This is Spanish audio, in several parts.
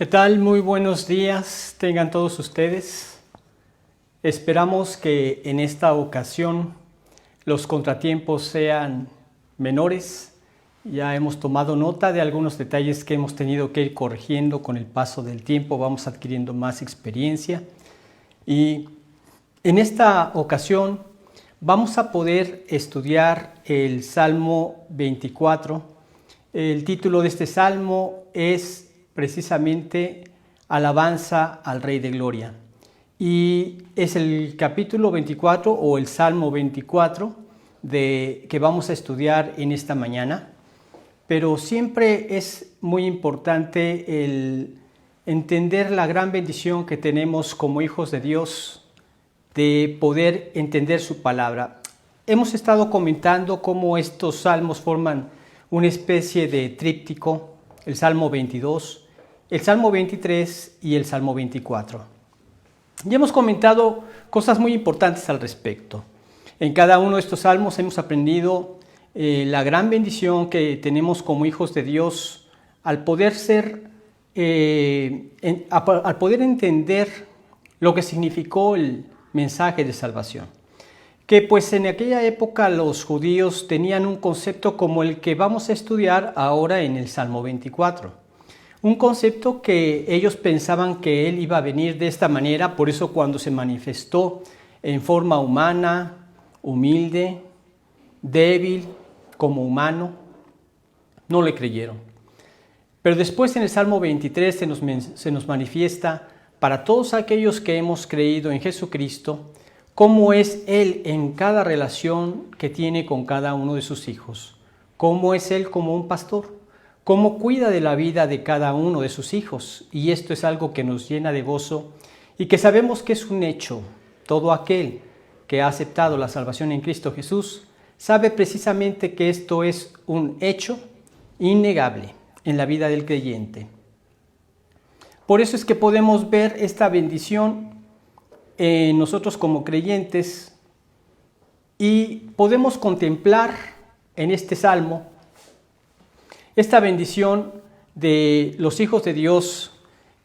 ¿Qué tal? Muy buenos días tengan todos ustedes. Esperamos que en esta ocasión los contratiempos sean menores. Ya hemos tomado nota de algunos detalles que hemos tenido que ir corrigiendo con el paso del tiempo. Vamos adquiriendo más experiencia. Y en esta ocasión vamos a poder estudiar el Salmo 24. El título de este salmo es precisamente Alabanza al Rey de Gloria. Y es el capítulo 24 o el Salmo 24 que vamos a estudiar en esta mañana. Pero siempre es muy importante el entender la gran bendición que tenemos como hijos de Dios de poder entender su palabra. Hemos estado comentando cómo estos salmos forman una especie de tríptico, el Salmo 22, el Salmo 23 y el Salmo 24. Ya hemos comentado cosas muy importantes al respecto. En cada uno de estos salmos hemos aprendido la gran bendición que tenemos como hijos de Dios al poder al poder entender lo que significó el mensaje de salvación. Que pues en aquella época los judíos tenían un concepto como el que vamos a estudiar ahora en el Salmo 24. Un concepto que ellos pensaban que Él iba a venir de esta manera, por eso cuando se manifestó en forma humana, humilde, débil, como humano, no le creyeron. Pero después en el Salmo 23 se nos manifiesta para todos aquellos que hemos creído en Jesucristo, cómo es Él en cada relación que tiene con cada uno de sus hijos, cómo es Él como un pastor, cómo cuida de la vida de cada uno de sus hijos. Y esto es algo que nos llena de gozo y que sabemos que es un hecho. Todo aquel que ha aceptado la salvación en Cristo Jesús sabe precisamente que esto es un hecho innegable en la vida del creyente. Por eso es que podemos ver esta bendición en nosotros como creyentes y podemos contemplar en este salmo esta bendición de los hijos de Dios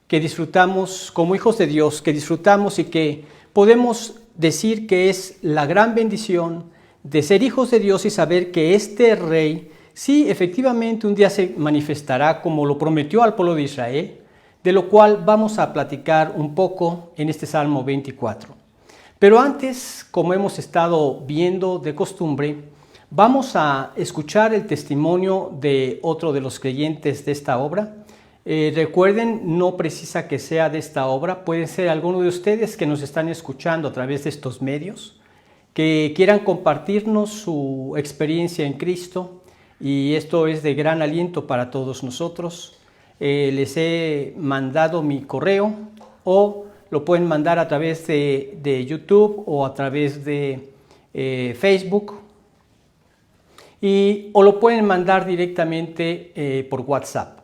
que disfrutamos como hijos de Dios, que disfrutamos y que podemos decir que es la gran bendición de ser hijos de Dios y saber que este Rey sí efectivamente un día se manifestará como lo prometió al pueblo de Israel, de lo cual vamos a platicar un poco en este Salmo 24. Pero antes, como hemos estado viendo de costumbre, vamos a escuchar el testimonio de otro de los creyentes de esta obra. Recuerden, no precisa que sea de esta obra, puede ser alguno de ustedes que nos están escuchando a través de estos medios, que quieran compartirnos su experiencia en Cristo, y esto es de gran aliento para todos nosotros. Les he mandado mi correo o lo pueden mandar a través de YouTube o a través de Facebook o lo pueden mandar directamente por WhatsApp.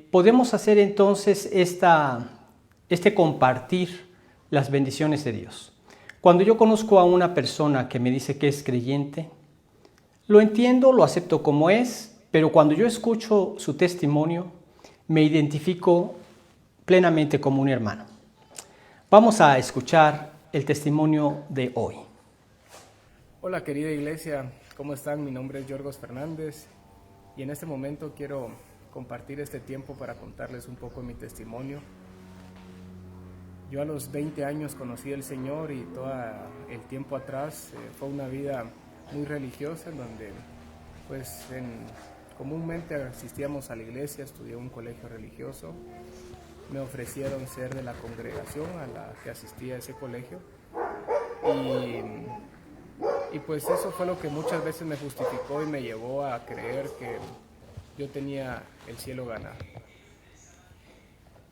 Podemos hacer entonces este compartir las bendiciones de Dios. Cuando yo conozco a una persona que me dice que es creyente, lo entiendo, lo acepto como es, pero cuando yo escucho su testimonio, me identifico plenamente como un hermano. Vamos a escuchar el testimonio de hoy. Hola querida iglesia, ¿cómo están? Mi nombre es Yorgos Fernández y en este momento quiero compartir este tiempo para contarles un poco de mi testimonio. Yo a los 20 años conocí al Señor y todo el tiempo atrás fue una vida muy religiosa en donde pues comúnmente asistíamos a la iglesia, estudié en un colegio religioso, me ofrecieron ser de la congregación a la que asistía a ese colegio y pues eso fue lo que muchas veces me justificó y me llevó a creer que yo tenía el cielo ganado.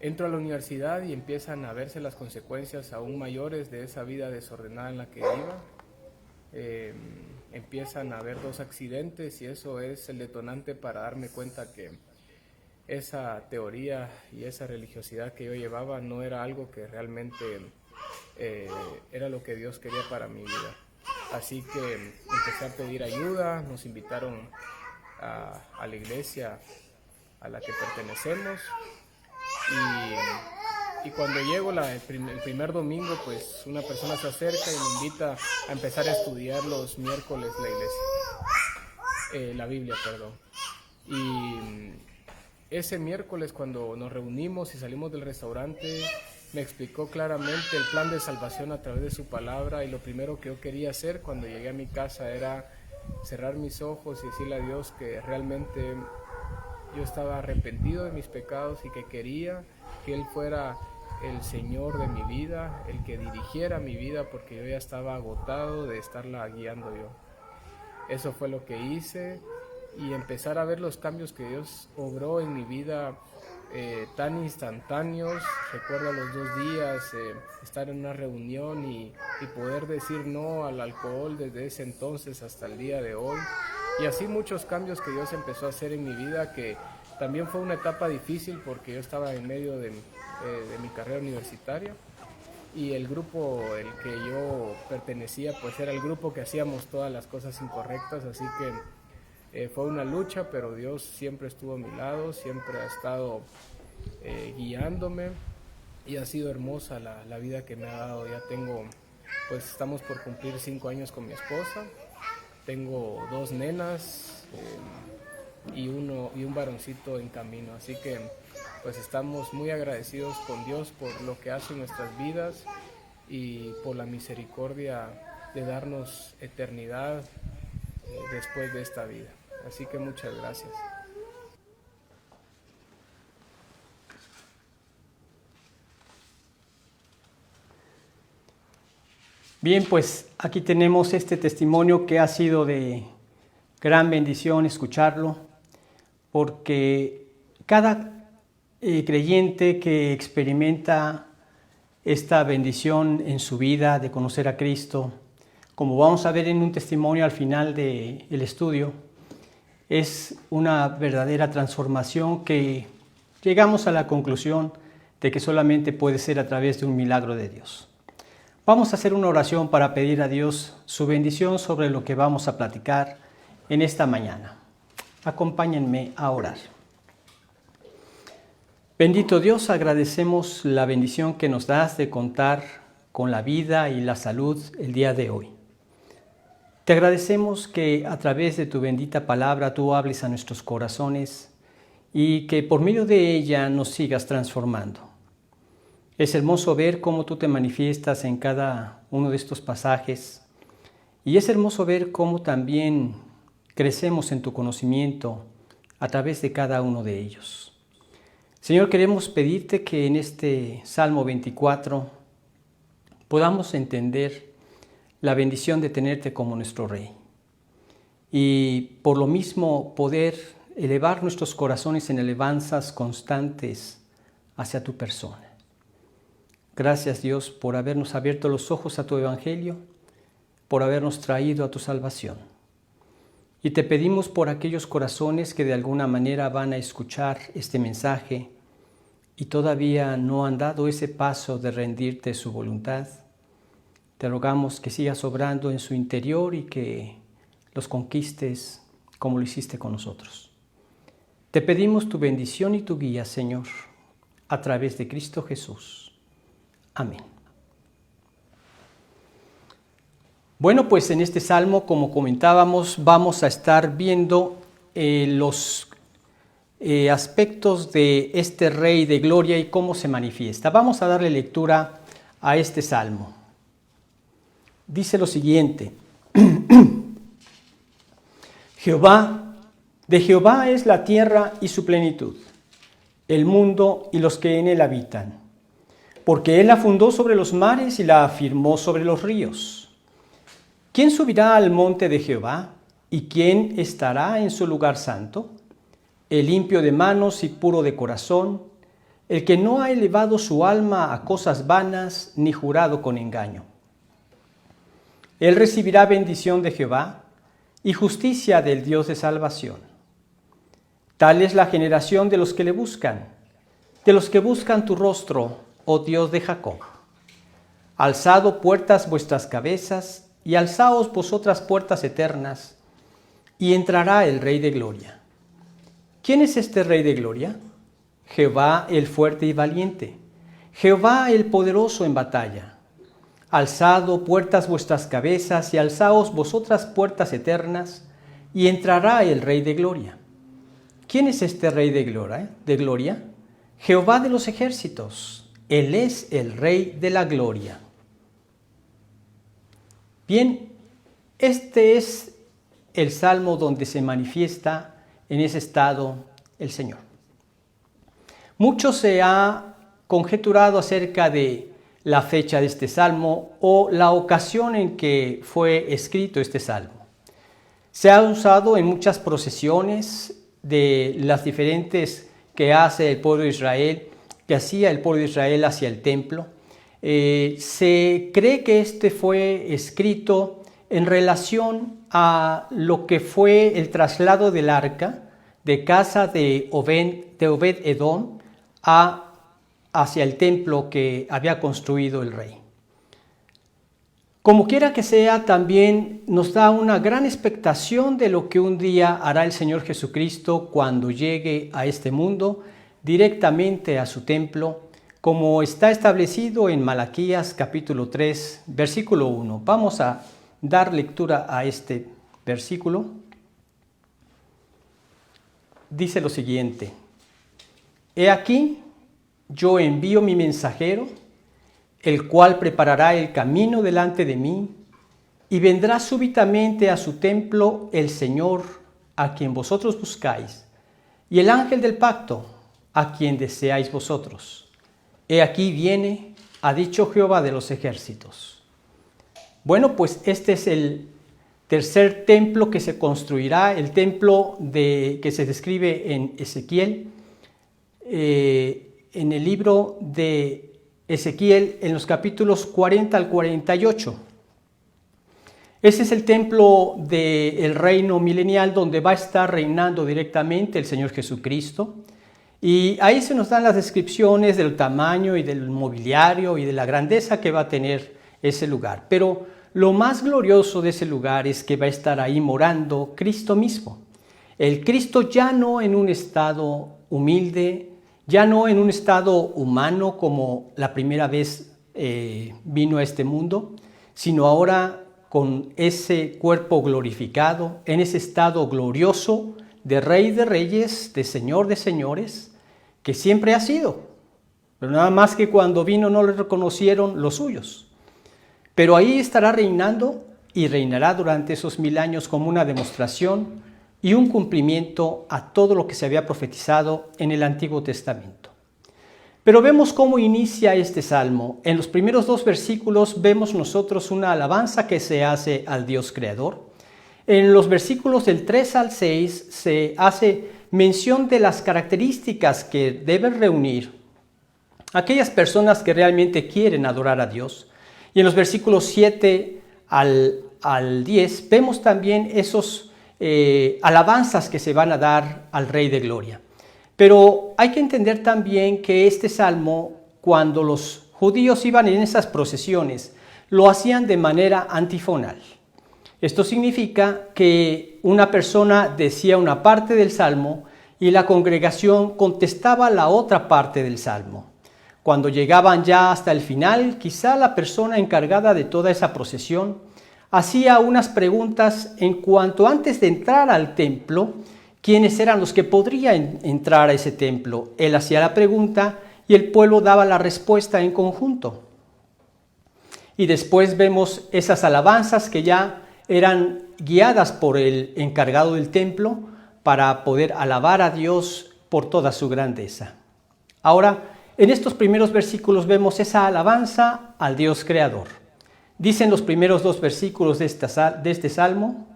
Entro a la universidad y empiezan a verse las consecuencias aún mayores de esa vida desordenada en la que iba. Empiezan a haber 2 accidentes y eso es el detonante para darme cuenta que esa teoría y esa religiosidad que yo llevaba no era algo que realmente era lo que Dios quería para mi vida. Así que empecé a pedir ayuda, nos invitaron a la iglesia a la que pertenecemos Y cuando llego el primer domingo, pues una persona se acerca y me invita a empezar a estudiar los miércoles la Biblia, perdón. Y ese miércoles, cuando nos reunimos y salimos del restaurante, me explicó claramente el plan de salvación a través de su palabra, y lo primero que yo quería hacer cuando llegué a mi casa era cerrar mis ojos y decirle a Dios que realmente yo estaba arrepentido de mis pecados y que quería que Él fuera el Señor de mi vida, el que dirigiera mi vida, porque yo ya estaba agotado de estarla guiando yo. Eso fue lo que hice, y empezar a ver los cambios que Dios obró en mi vida tan instantáneos. Recuerdo a los 2 días estar en una reunión y poder decir no al alcohol desde ese entonces hasta el día de hoy. Y así muchos cambios que Dios empezó a hacer en mi vida, que también fue una etapa difícil porque yo estaba en medio de mi carrera universitaria, y el grupo el que yo pertenecía pues era el grupo que hacíamos todas las cosas incorrectas, así que fue una lucha, pero Dios siempre estuvo a mi lado, siempre ha estado guiándome, y ha sido hermosa la vida que me ha dado. Ya pues estamos por cumplir 5 años con mi esposa, tengo 2 nenas y un varoncito en camino, así que pues estamos muy agradecidos con Dios por lo que hace en nuestras vidas y por la misericordia de darnos eternidad después de esta vida. Así que muchas gracias. Bien, pues aquí tenemos este testimonio que ha sido de gran bendición escucharlo, porque cada creyente que experimenta esta bendición en su vida de conocer a Cristo, como vamos a ver en un testimonio al final del estudio, es una verdadera transformación que llegamos a la conclusión de que solamente puede ser a través de un milagro de Dios. Vamos a hacer una oración para pedir a Dios su bendición sobre lo que vamos a platicar en esta mañana. Acompáñenme a orar. Bendito Dios, agradecemos la bendición que nos das de contar con la vida y la salud el día de hoy. Te agradecemos que a través de tu bendita palabra tú hables a nuestros corazones y que por medio de ella nos sigas transformando. Es hermoso ver cómo tú te manifiestas en cada uno de estos pasajes, y es hermoso ver cómo también crecemos en tu conocimiento a través de cada uno de ellos. Señor, queremos pedirte que en este Salmo 24 podamos entender la bendición de tenerte como nuestro Rey, y por lo mismo poder elevar nuestros corazones en alabanzas constantes hacia tu persona. Gracias, Dios, por habernos abierto los ojos a tu evangelio, por habernos traído a tu salvación. Y te pedimos por aquellos corazones que de alguna manera van a escuchar este mensaje y todavía no han dado ese paso de rendirte su voluntad. Te rogamos que sigas obrando en su interior y que los conquistes como lo hiciste con nosotros. Te pedimos tu bendición y tu guía, Señor, a través de Cristo Jesús. Amén. Bueno, pues en este salmo, como comentábamos, vamos a estar viendo los aspectos de este Rey de Gloria y cómo se manifiesta. Vamos a darle lectura a este salmo. Dice lo siguiente: de Jehová es la tierra y su plenitud, el mundo y los que en él habitan. Porque él la fundó sobre los mares y la afirmó sobre los ríos. ¿Quién subirá al monte de Jehová? ¿Y quién estará en su lugar santo? El limpio de manos y puro de corazón, el que no ha elevado su alma a cosas vanas ni jurado con engaño. Él recibirá bendición de Jehová y justicia del Dios de salvación. Tal es la generación de los que le buscan, de los que buscan tu rostro, oh Dios de Jacob. Alzado puertas vuestras cabezas, y alzaos vosotras puertas eternas, y entrará el Rey de Gloria. ¿Quién es este Rey de Gloria? Jehová el fuerte y valiente, Jehová el poderoso en batalla. Alzado puertas vuestras cabezas y alzaos vosotras puertas eternas, y entrará el Rey de gloria. ¿Quién es este Rey de gloria? Jehová de los ejércitos, Él es el Rey de la gloria. Bien, este es el salmo donde se manifiesta en ese estado el Señor. Mucho se ha conjeturado acerca de la fecha de este salmo o la ocasión en que fue escrito este salmo. Se ha usado en muchas procesiones de las diferentes que hace el pueblo de Israel, que hacía el pueblo de Israel hacia el templo. Se cree que este fue escrito en relación a lo que fue el traslado del arca de casa de Obed-Edom hacia el templo que había construido el rey. Como quiera que sea, también nos da una gran expectación de lo que un día hará el Señor Jesucristo cuando llegue a este mundo, directamente a su templo, como está establecido en Malaquías capítulo 3, versículo 1. Vamos a dar lectura a este versículo. Dice lo siguiente: He aquí, yo envío mi mensajero, el cual preparará el camino delante de mí, y vendrá súbitamente a su templo el Señor, a quien vosotros buscáis, y el ángel del pacto, a quien deseáis vosotros. He aquí viene, ha dicho Jehová de los ejércitos. Bueno, pues este es el tercer templo que se construirá, el templo que se describe en Ezequiel, en el libro de Ezequiel, en los capítulos 40 al 48. Ese es el templo del reino milenial donde va a estar reinando directamente el Señor Jesucristo. Y ahí se nos dan las descripciones del tamaño y del mobiliario y de la grandeza que va a tener ese lugar. Pero lo más glorioso de ese lugar es que va a estar ahí morando Cristo mismo. El Cristo ya no en un estado humilde, ya no en un estado humano como la primera vez vino a este mundo, sino ahora con ese cuerpo glorificado, en ese estado glorioso de Rey de Reyes, de Señor de Señores, que siempre ha sido, pero nada más que cuando vino no le reconocieron los suyos. Pero ahí estará reinando y reinará durante esos 1000 años como una demostración y un cumplimiento a todo lo que se había profetizado en el Antiguo Testamento. Pero vemos cómo inicia este salmo. En los primeros 2 versículos vemos nosotros una alabanza que se hace al Dios Creador. En los versículos del 3 al 6 se hace mención de las características que deben reunir aquellas personas que realmente quieren adorar a Dios. Y en los versículos 7 al 10 vemos también esos alabanzas que se van a dar al Rey de Gloria. Pero hay que entender también que este salmo, cuando los judíos iban en esas procesiones, lo hacían de manera antifonal. Esto significa que una persona decía una parte del salmo y la congregación contestaba la otra parte del salmo. Cuando llegaban ya hasta el final, quizá la persona encargada de toda esa procesión hacía unas preguntas en cuanto antes de entrar al templo, quiénes eran los que podrían entrar a ese templo. Él hacía la pregunta y el pueblo daba la respuesta en conjunto. Y después vemos esas alabanzas que ya eran guiadas por el encargado del templo para poder alabar a Dios por toda su grandeza. Ahora, en estos primeros versículos vemos esa alabanza al Dios Creador. Dicen los primeros 2 versículos de este salmo: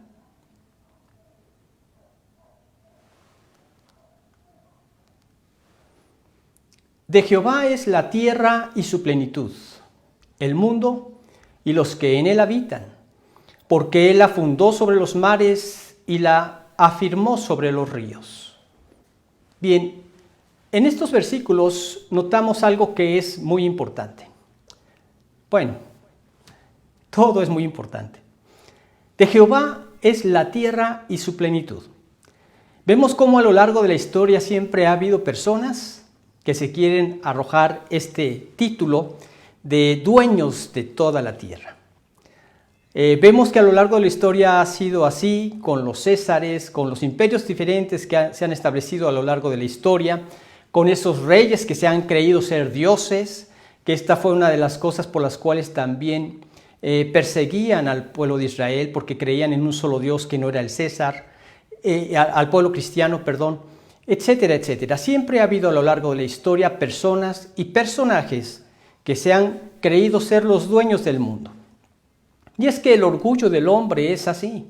De Jehová es la tierra y su plenitud, el mundo y los que en él habitan, porque él la fundó sobre los mares y la afirmó sobre los ríos. Bien, en estos versículos notamos algo que es muy importante. Bueno, todo es muy importante. De Jehová es la tierra y su plenitud. Vemos cómo a lo largo de la historia siempre ha habido personas que se quieren arrojar este título de dueños de toda la tierra. Vemos que a lo largo de la historia ha sido así con los césares, con los imperios diferentes que se han establecido a lo largo de la historia, con esos reyes que se han creído ser dioses, que esta fue una de las cosas por las cuales también perseguían al pueblo de Israel, porque creían en un solo Dios que no era el César, al pueblo cristiano, perdón, etcétera, etcétera. Siempre ha habido a lo largo de la historia personas y personajes que se han creído ser los dueños del mundo. Y es que el orgullo del hombre es así.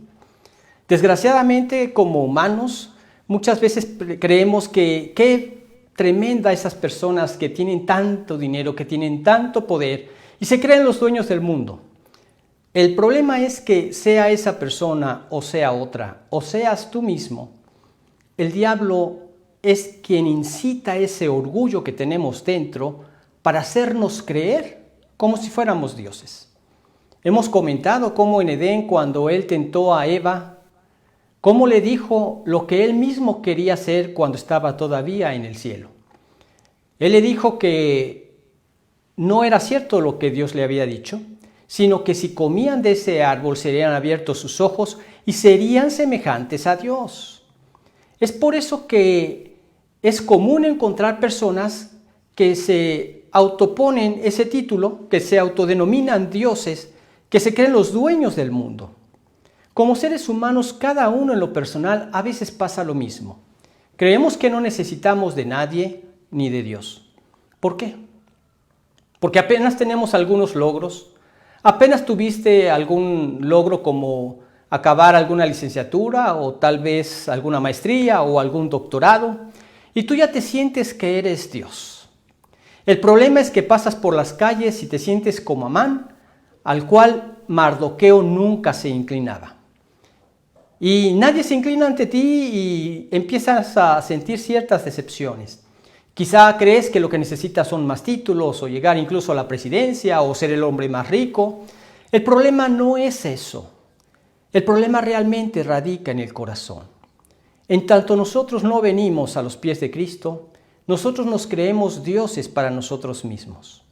Desgraciadamente, como humanos, muchas veces creemos que qué tremenda esas personas que tienen tanto dinero, que tienen tanto poder y se creen los dueños del mundo. El problema es que sea esa persona o sea otra, o seas tú mismo, el diablo es quien incita ese orgullo que tenemos dentro para hacernos creer como si fuéramos dioses. Hemos comentado cómo en Edén, cuando él tentó a Eva, cómo le dijo lo que él mismo quería hacer cuando estaba todavía en el cielo. Él le dijo que no era cierto lo que Dios le había dicho, sino que si comían de ese árbol serían abiertos sus ojos y serían semejantes a Dios. Es por eso que es común encontrar personas que se autoponen ese título, que se autodenominan dioses, que se creen los dueños del mundo. Como seres humanos, cada uno en lo personal a veces pasa lo mismo. Creemos que no necesitamos de nadie ni de Dios. ¿Por qué? Porque apenas tenemos algunos logros, apenas tuviste algún logro como acabar alguna licenciatura o tal vez alguna maestría o algún doctorado, y tú ya te sientes que eres Dios. El problema es que pasas por las calles y te sientes como Amán, al cual Mardoqueo nunca se inclinaba. Y nadie se inclina ante ti y empiezas a sentir ciertas decepciones. Quizá crees que lo que necesitas son más títulos o llegar incluso a la presidencia o ser el hombre más rico. El problema no es eso. El problema realmente radica en el corazón. En tanto nosotros no venimos a los pies de Cristo, nosotros nos creemos dioses para nosotros mismos.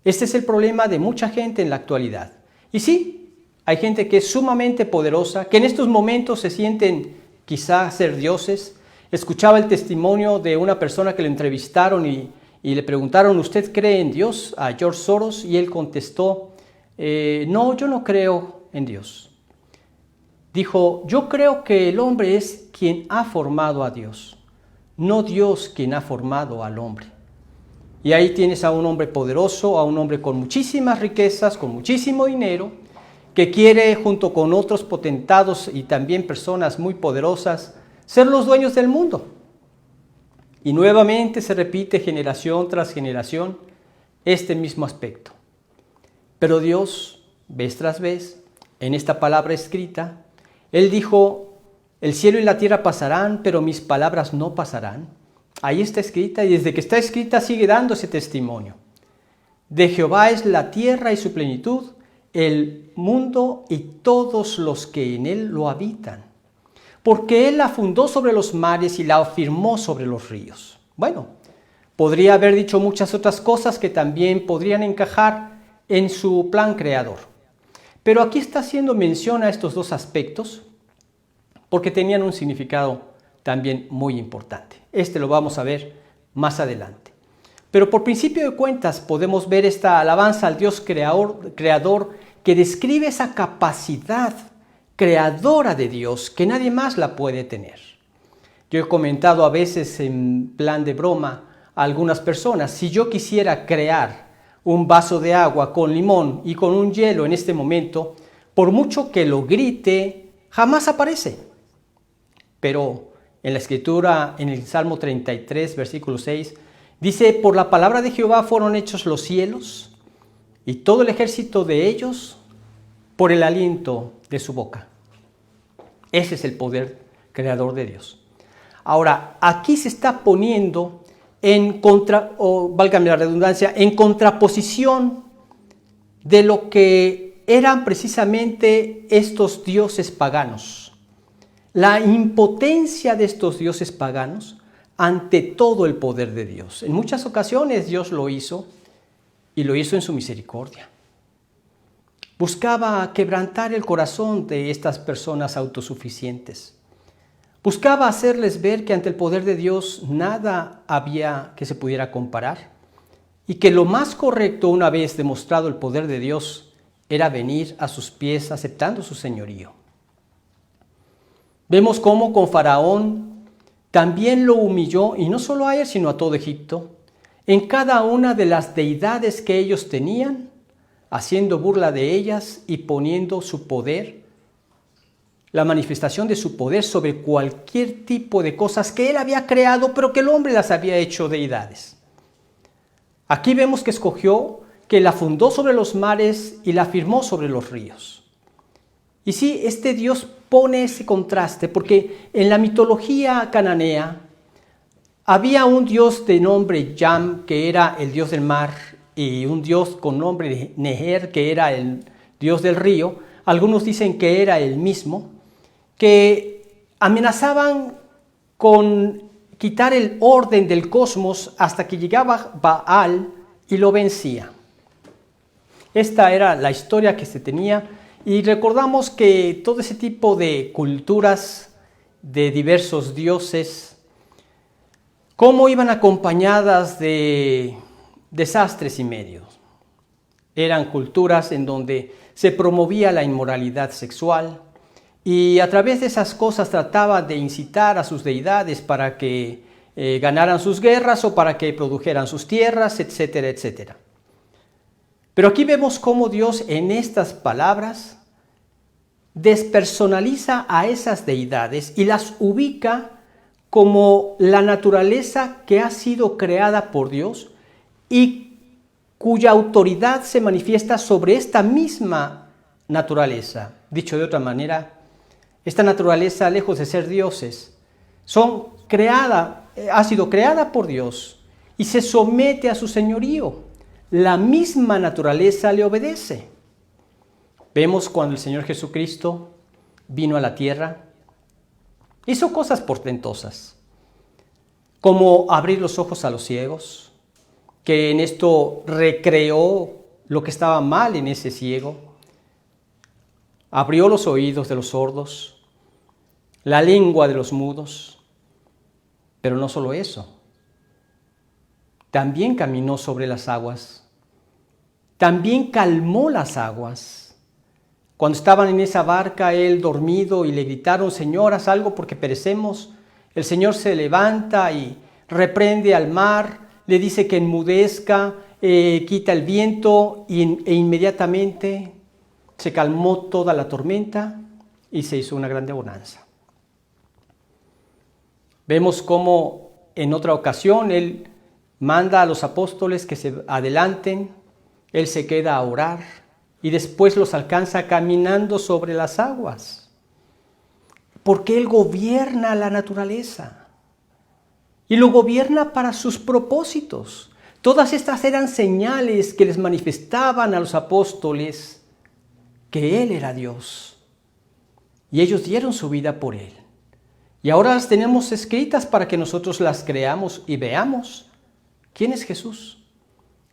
Este es el problema de mucha gente en la actualidad. Y sí, hay gente que es sumamente poderosa, que en estos momentos se sienten quizá ser dioses. Escuchaba el testimonio de una persona que le entrevistaron y le preguntaron, ¿usted cree en Dios? A George Soros, y él contestó, no, yo no creo en Dios. Dijo, yo creo que el hombre es quien ha formado a Dios, no Dios quien ha formado al hombre. Y ahí tienes a un hombre poderoso, a un hombre con muchísimas riquezas, con muchísimo dinero, que quiere junto con otros potentados y también personas muy poderosas ser los dueños del mundo. Y nuevamente se repite generación tras generación este mismo aspecto. Pero Dios, vez tras vez, en esta palabra escrita, Él dijo, el cielo y la tierra pasarán, pero mis palabras no pasarán. Ahí está escrita y desde que está escrita sigue dando ese testimonio. De Jehová es la tierra y su plenitud, el mundo y todos los que en él lo habitan. Porque él la fundó sobre los mares y la afirmó sobre los ríos. Bueno, podría haber dicho muchas otras cosas que también podrían encajar en su plan creador. Pero aquí está haciendo mención a estos dos aspectos porque tenían un significado también muy importante. Este lo vamos a ver más adelante. Pero por principio de cuentas podemos ver esta alabanza al Dios creador que describe esa capacidad creadora de Dios que nadie más la puede tener. Yo he comentado a veces en plan de broma a algunas personas, si yo quisiera crear un vaso de agua con limón y con un hielo en este momento, por mucho que lo grite, jamás aparece. Pero en la Escritura, en el Salmo 33, versículo 6, dice, por la palabra de Jehová fueron hechos los cielos y todo el ejército de ellos por el aliento de su boca. Ese es el poder creador de Dios. Ahora, aquí se está poniendo en válgame la redundancia, en contraposición de lo que eran precisamente estos dioses paganos. La impotencia de estos dioses paganos ante todo el poder de Dios. En muchas ocasiones Dios lo hizo y lo hizo en su misericordia. Buscaba quebrantar el corazón de estas personas autosuficientes. Buscaba hacerles ver que ante el poder de Dios nada había que se pudiera comparar y que lo más correcto, una vez demostrado el poder de Dios, era venir a sus pies aceptando su señorío. Vemos cómo con Faraón también lo humilló, y no solo a él, sino a todo Egipto, en cada una de las deidades que ellos tenían, haciendo burla de ellas y poniendo su poder, la manifestación de su poder sobre cualquier tipo de cosas que él había creado, pero que el hombre las había hecho deidades. Aquí vemos que escogió, que la fundó sobre los mares y la firmó sobre los ríos. Y sí, este Dios pone ese contraste, porque en la mitología cananea había un dios de nombre Yam, que era el dios del mar, y un dios con nombre Neher, que era el dios del río. Algunos dicen que era el mismo, que amenazaban con quitar el orden del cosmos hasta que llegaba Baal y lo vencía. Esta era la historia que se tenía, y recordamos que todo ese tipo de culturas de diversos dioses, cómo iban acompañadas de desastres y medios. Eran culturas en donde se promovía la inmoralidad sexual, y a través de esas cosas trataba de incitar a sus deidades para que ganaran sus guerras o para que produjeran sus tierras, etcétera, etcétera. Pero aquí vemos cómo Dios en estas palabras despersonaliza a esas deidades y las ubica como la naturaleza que ha sido creada por Dios y cuya autoridad se manifiesta sobre esta misma naturaleza. Dicho de otra manera, esta naturaleza, lejos de ser dioses, ha sido creada por Dios y se somete a su señorío. La misma naturaleza le obedece. Vemos cuando el Señor Jesucristo vino a la tierra, hizo cosas portentosas, como abrir los ojos a los ciegos, que en esto recreó lo que estaba mal en ese ciego, abrió los oídos de los sordos, la lengua de los mudos, pero no solo eso, también caminó sobre las aguas, también calmó las aguas. Cuando estaban en esa barca, él dormido, y le gritaron: Señor, haz algo porque perecemos, el Señor se levanta y reprende al mar, le dice que enmudezca, quita el viento e inmediatamente se calmó toda la tormenta y se hizo una grande bonanza. Vemos cómo en otra ocasión él manda a los apóstoles que se adelanten, él se queda a orar y después los alcanza caminando sobre las aguas, porque él gobierna la naturaleza y lo gobierna para sus propósitos. Todas estas eran señales que les manifestaban a los apóstoles que él era Dios, y ellos dieron su vida por él. Y ahora las tenemos escritas para que nosotros las creamos y veamos. ¿Quién es Jesús?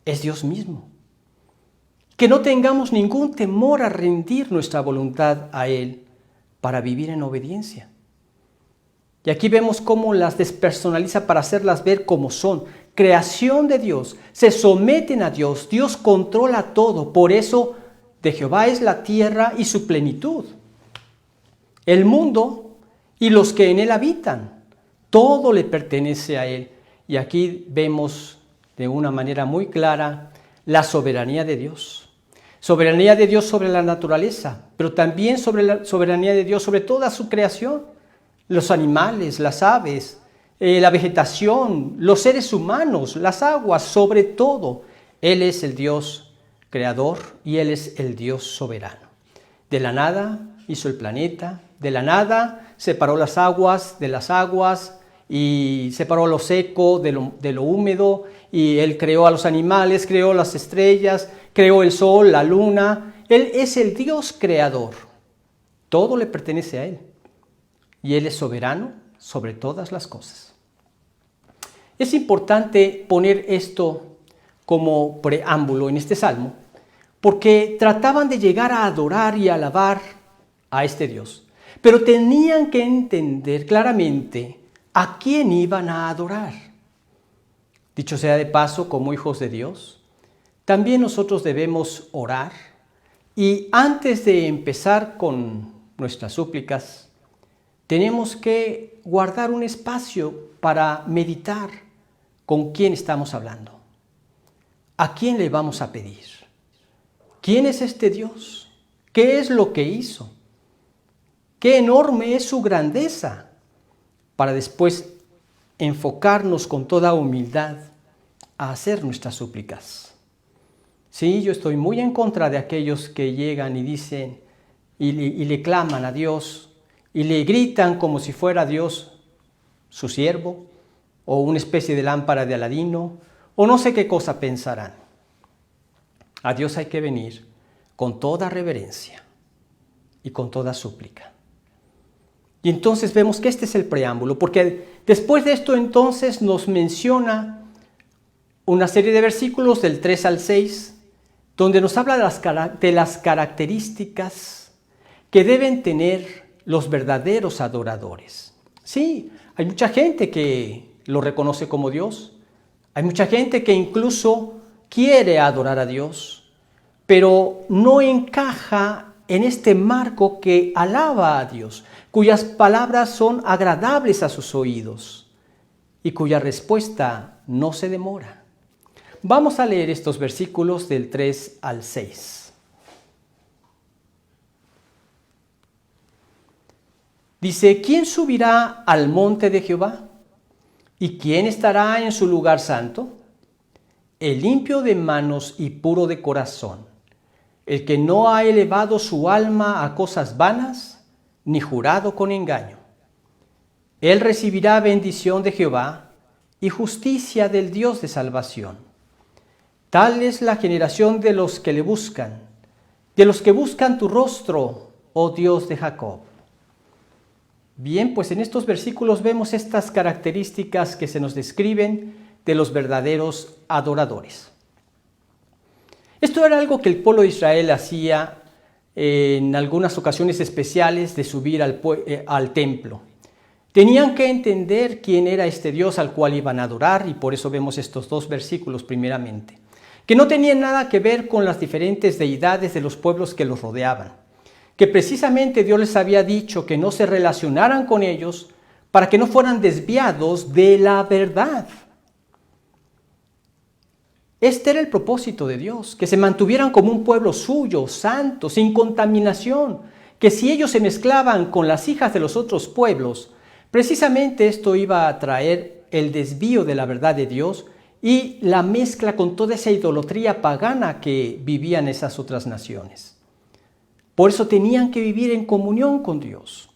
Es Dios mismo. Que no tengamos ningún temor a rendir nuestra voluntad a Él para vivir en obediencia. Y aquí vemos cómo las despersonaliza para hacerlas ver como son. Creación de Dios, se someten a Dios, Dios controla todo. Por eso de Jehová es la tierra y su plenitud, el mundo y los que en él habitan. Todo le pertenece a él. Y aquí vemos de una manera muy clara la soberanía de Dios. Soberanía de Dios sobre la naturaleza, pero también sobre la soberanía de Dios sobre toda su creación. Los animales, las aves, la vegetación, los seres humanos, las aguas, sobre todo. Él es el Dios creador y Él es el Dios soberano. De la nada hizo el planeta, de la nada separó las aguas de las aguas y separó lo seco de lo húmedo, y Él creó a los animales, creó las estrellas, creó el sol, la luna. Él es el Dios creador. Todo le pertenece a Él. Y Él es soberano sobre todas las cosas. Es importante poner esto como preámbulo en este salmo, porque trataban de llegar a adorar y alabar a este Dios, pero tenían que entender claramente a quién iban a adorar. Dicho sea de paso, como hijos de Dios, también nosotros debemos orar y antes de empezar con nuestras súplicas, tenemos que guardar un espacio para meditar con quién estamos hablando. ¿A quién le vamos a pedir? ¿Quién es este Dios? ¿Qué es lo que hizo? ¿Qué enorme es su grandeza? Para después enfocarnos con toda humildad a hacer nuestras súplicas. Sí, yo estoy muy en contra de aquellos que llegan y dicen y le claman a Dios y le gritan como si fuera Dios su siervo o una especie de lámpara de Aladino o no sé qué cosa pensarán. A Dios hay que venir con toda reverencia y con toda súplica. Y entonces vemos que este es el preámbulo, porque después de esto entonces nos menciona una serie de versículos del 3 al 6, donde nos habla de las características que deben tener los verdaderos adoradores. Sí, hay mucha gente que lo reconoce como Dios, hay mucha gente que incluso quiere adorar a Dios, pero no encaja en este marco que alaba a Dios, cuyas palabras son agradables a sus oídos y cuya respuesta no se demora. Vamos a leer estos versículos del 3 al 6. Dice, ¿quién subirá al monte de Jehová? ¿Y quién estará en su lugar santo? El limpio de manos y puro de corazón, el que no ha elevado su alma a cosas vanas, ni jurado con engaño. Él recibirá bendición de Jehová y justicia del Dios de salvación. Tal es la generación de los que le buscan, de los que buscan tu rostro, oh Dios de Jacob. Bien, pues en estos versículos vemos estas características que se nos describen de los verdaderos adoradores. Esto era algo que el pueblo de Israel hacía en algunas ocasiones especiales de subir al templo. Tenían que entender quién era este Dios al cual iban a adorar y por eso vemos estos dos versículos primeramente, que no tenían nada que ver con las diferentes deidades de los pueblos que los rodeaban, que precisamente Dios les había dicho que no se relacionaran con ellos para que no fueran desviados de la verdad. Este era el propósito de Dios, que se mantuvieran como un pueblo suyo, santo, sin contaminación, que si ellos se mezclaban con las hijas de los otros pueblos, precisamente esto iba a traer el desvío de la verdad de Dios y la mezcla con toda esa idolatría pagana que vivían esas otras naciones. Por eso tenían que vivir en comunión con Dios.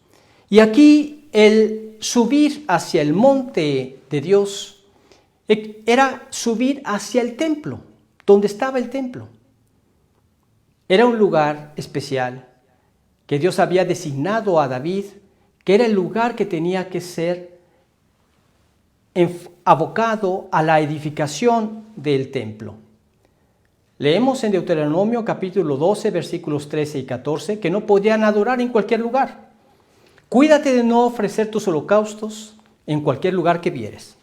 Y aquí el subir hacia el monte de Dios era subir hacia el templo, donde estaba el templo. Era un lugar especial que Dios había designado a David, que era el lugar que tenía que ser abocado a la edificación del templo. Leemos en Deuteronomio capítulo 12, versículos 13 y 14, que no podían adorar en cualquier lugar. Cuídate de no ofrecer tus holocaustos en cualquier lugar que vieres,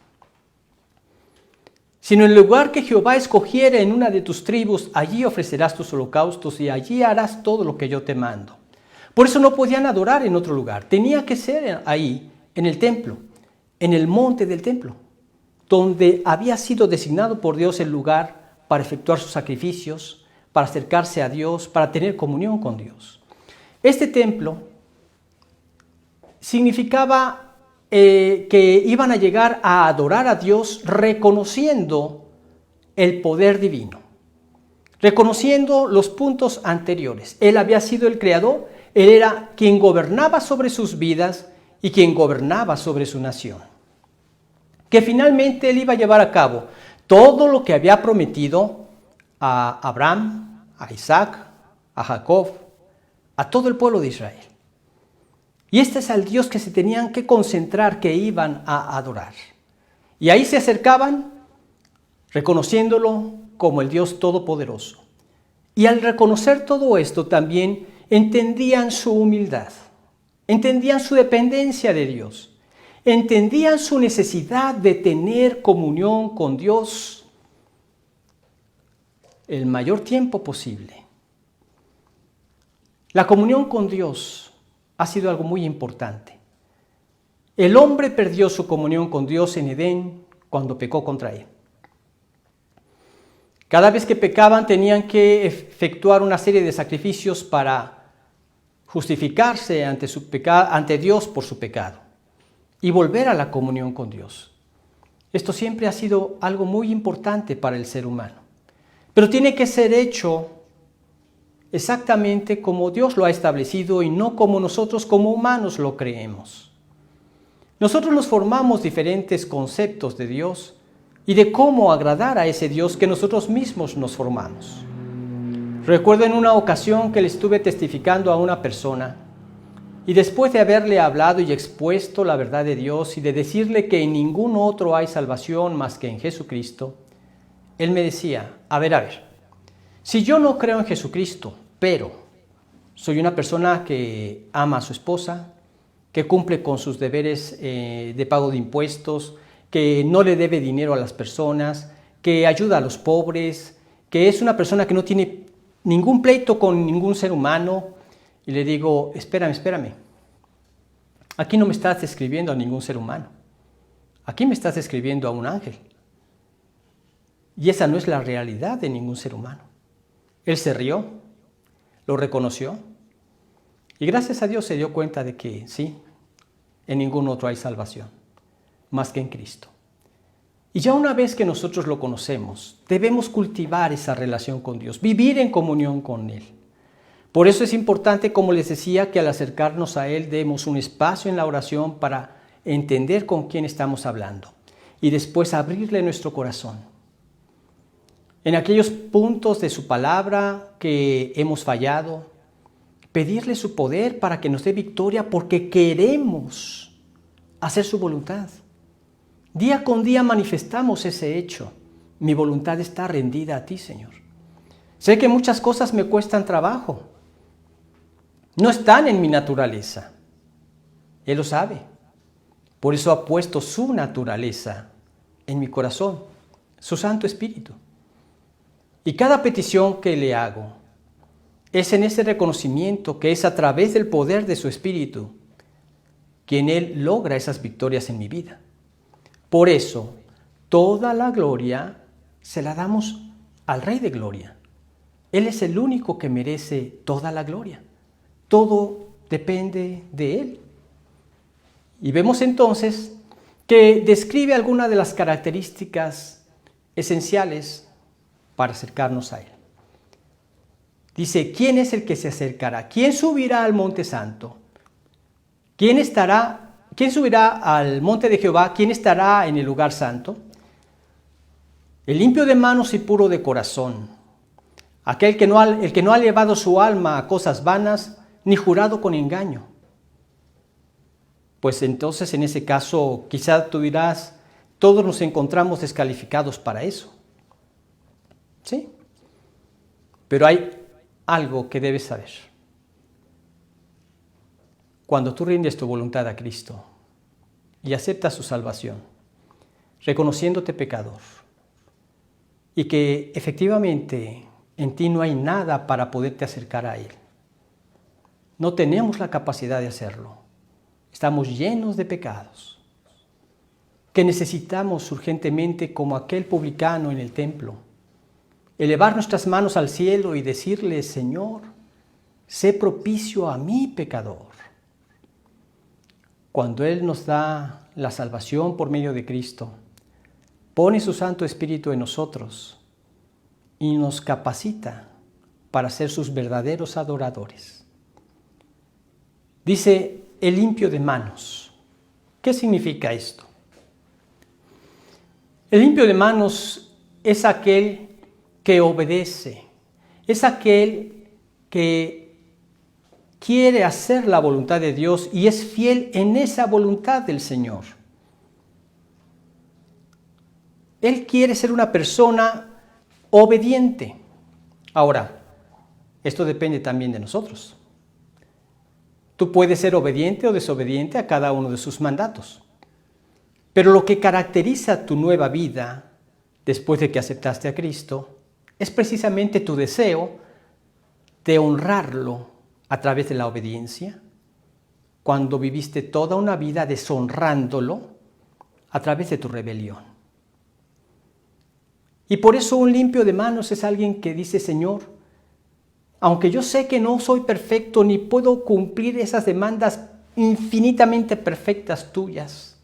sino en el lugar que Jehová escogiere en una de tus tribus, allí ofrecerás tus holocaustos y allí harás todo lo que yo te mando. Por eso no podían adorar en otro lugar, tenía que ser ahí, en el templo, en el monte del templo, donde había sido designado por Dios el lugar para efectuar sus sacrificios, para acercarse a Dios, para tener comunión con Dios. Este templo significaba que iban a llegar a adorar a Dios reconociendo el poder divino, reconociendo los puntos anteriores. Él había sido el creador, Él era quien gobernaba sobre sus vidas y quien gobernaba sobre su nación. Que finalmente Él iba a llevar a cabo todo lo que había prometido a Abraham, a Isaac, a Jacob, a todo el pueblo de Israel. Y este es el Dios que se tenían que concentrar, que iban a adorar. Y ahí se acercaban reconociéndolo como el Dios Todopoderoso. Y al reconocer todo esto también entendían su humildad, entendían su dependencia de Dios, entendían su necesidad de tener comunión con Dios el mayor tiempo posible. La comunión con Dios ha sido algo muy importante. El hombre perdió su comunión con Dios en Edén cuando pecó contra él. Cada vez que pecaban tenían que efectuar una serie de sacrificios para justificarse ante Dios por su pecado y volver a la comunión con Dios. Esto siempre ha sido algo muy importante para el ser humano, pero tiene que ser hecho exactamente como Dios lo ha establecido y no como nosotros como humanos lo creemos. Nosotros nos formamos diferentes conceptos de Dios y de cómo agradar a ese Dios que nosotros mismos nos formamos. Recuerdo en una ocasión que le estuve testificando a una persona y después de haberle hablado y expuesto la verdad de Dios y de decirle que en ningún otro hay salvación más que en Jesucristo, él me decía, a ver, si yo no creo en Jesucristo, pero soy una persona que ama a su esposa, que cumple con sus deberes de pago de impuestos, que no le debe dinero a las personas, que ayuda a los pobres, que es una persona que no tiene ningún pleito con ningún ser humano. Y le digo, espérame. Aquí no me estás describiendo a ningún ser humano. Aquí me estás describiendo a un ángel. Y esa no es la realidad de ningún ser humano. Él se rió, lo reconoció, y gracias a Dios se dio cuenta de que sí, en ningún otro hay salvación, más que en Cristo. Y ya una vez que nosotros lo conocemos, debemos cultivar esa relación con Dios, vivir en comunión con Él. Por eso es importante, como les decía, que al acercarnos a Él demos un espacio en la oración para entender con quién estamos hablando y después abrirle nuestro corazón. En aquellos puntos de su palabra que hemos fallado, pedirle su poder para que nos dé victoria porque queremos hacer su voluntad. Día con día manifestamos ese hecho. Mi voluntad está rendida a ti, Señor. Sé que muchas cosas me cuestan trabajo. No están en mi naturaleza. Él lo sabe. Por eso ha puesto su naturaleza en mi corazón, su Santo Espíritu. Y cada petición que le hago es en ese reconocimiento que es a través del poder de su Espíritu quien Él logra esas victorias en mi vida. Por eso, toda la gloria se la damos al Rey de Gloria. Él es el único que merece toda la gloria. Todo depende de Él. Y vemos entonces que describe algunas de las características esenciales para acercarnos a Él. Dice, ¿quién es el que se acercará? ¿Quién subirá al monte santo? ¿Quién subirá al monte de Jehová? ¿Quién estará en el lugar santo? El limpio de manos y puro de corazón, el que no ha elevado su alma a cosas vanas, ni jurado con engaño. Pues entonces en ese caso quizá tú dirás, todos nos encontramos descalificados para eso. ¿Sí? Pero hay algo que debes saber. Cuando tú rindes tu voluntad a Cristo y aceptas su salvación, reconociéndote pecador, y que efectivamente en ti no hay nada para poderte acercar a Él. No tenemos la capacidad de hacerlo. Estamos llenos de pecados que necesitamos urgentemente, como aquel publicano en el templo, elevar nuestras manos al cielo y decirle, Señor, sé propicio a mi pecador. Cuando Él nos da la salvación por medio de Cristo, pone su Santo Espíritu en nosotros y nos capacita para ser sus verdaderos adoradores. Dice, el limpio de manos. ¿Qué significa esto? El limpio de manos es aquel que obedece, es aquel que quiere hacer la voluntad de Dios y es fiel en esa voluntad del Señor. Él quiere ser una persona obediente. Ahora, esto depende también de nosotros. Tú puedes ser obediente o desobediente a cada uno de sus mandatos. Pero lo que caracteriza tu nueva vida después de que aceptaste a Cristo es precisamente tu deseo de honrarlo a través de la obediencia, cuando viviste toda una vida deshonrándolo a través de tu rebelión. Y por eso un limpio de manos es alguien que dice: Señor, aunque yo sé que no soy perfecto ni puedo cumplir esas demandas infinitamente perfectas tuyas,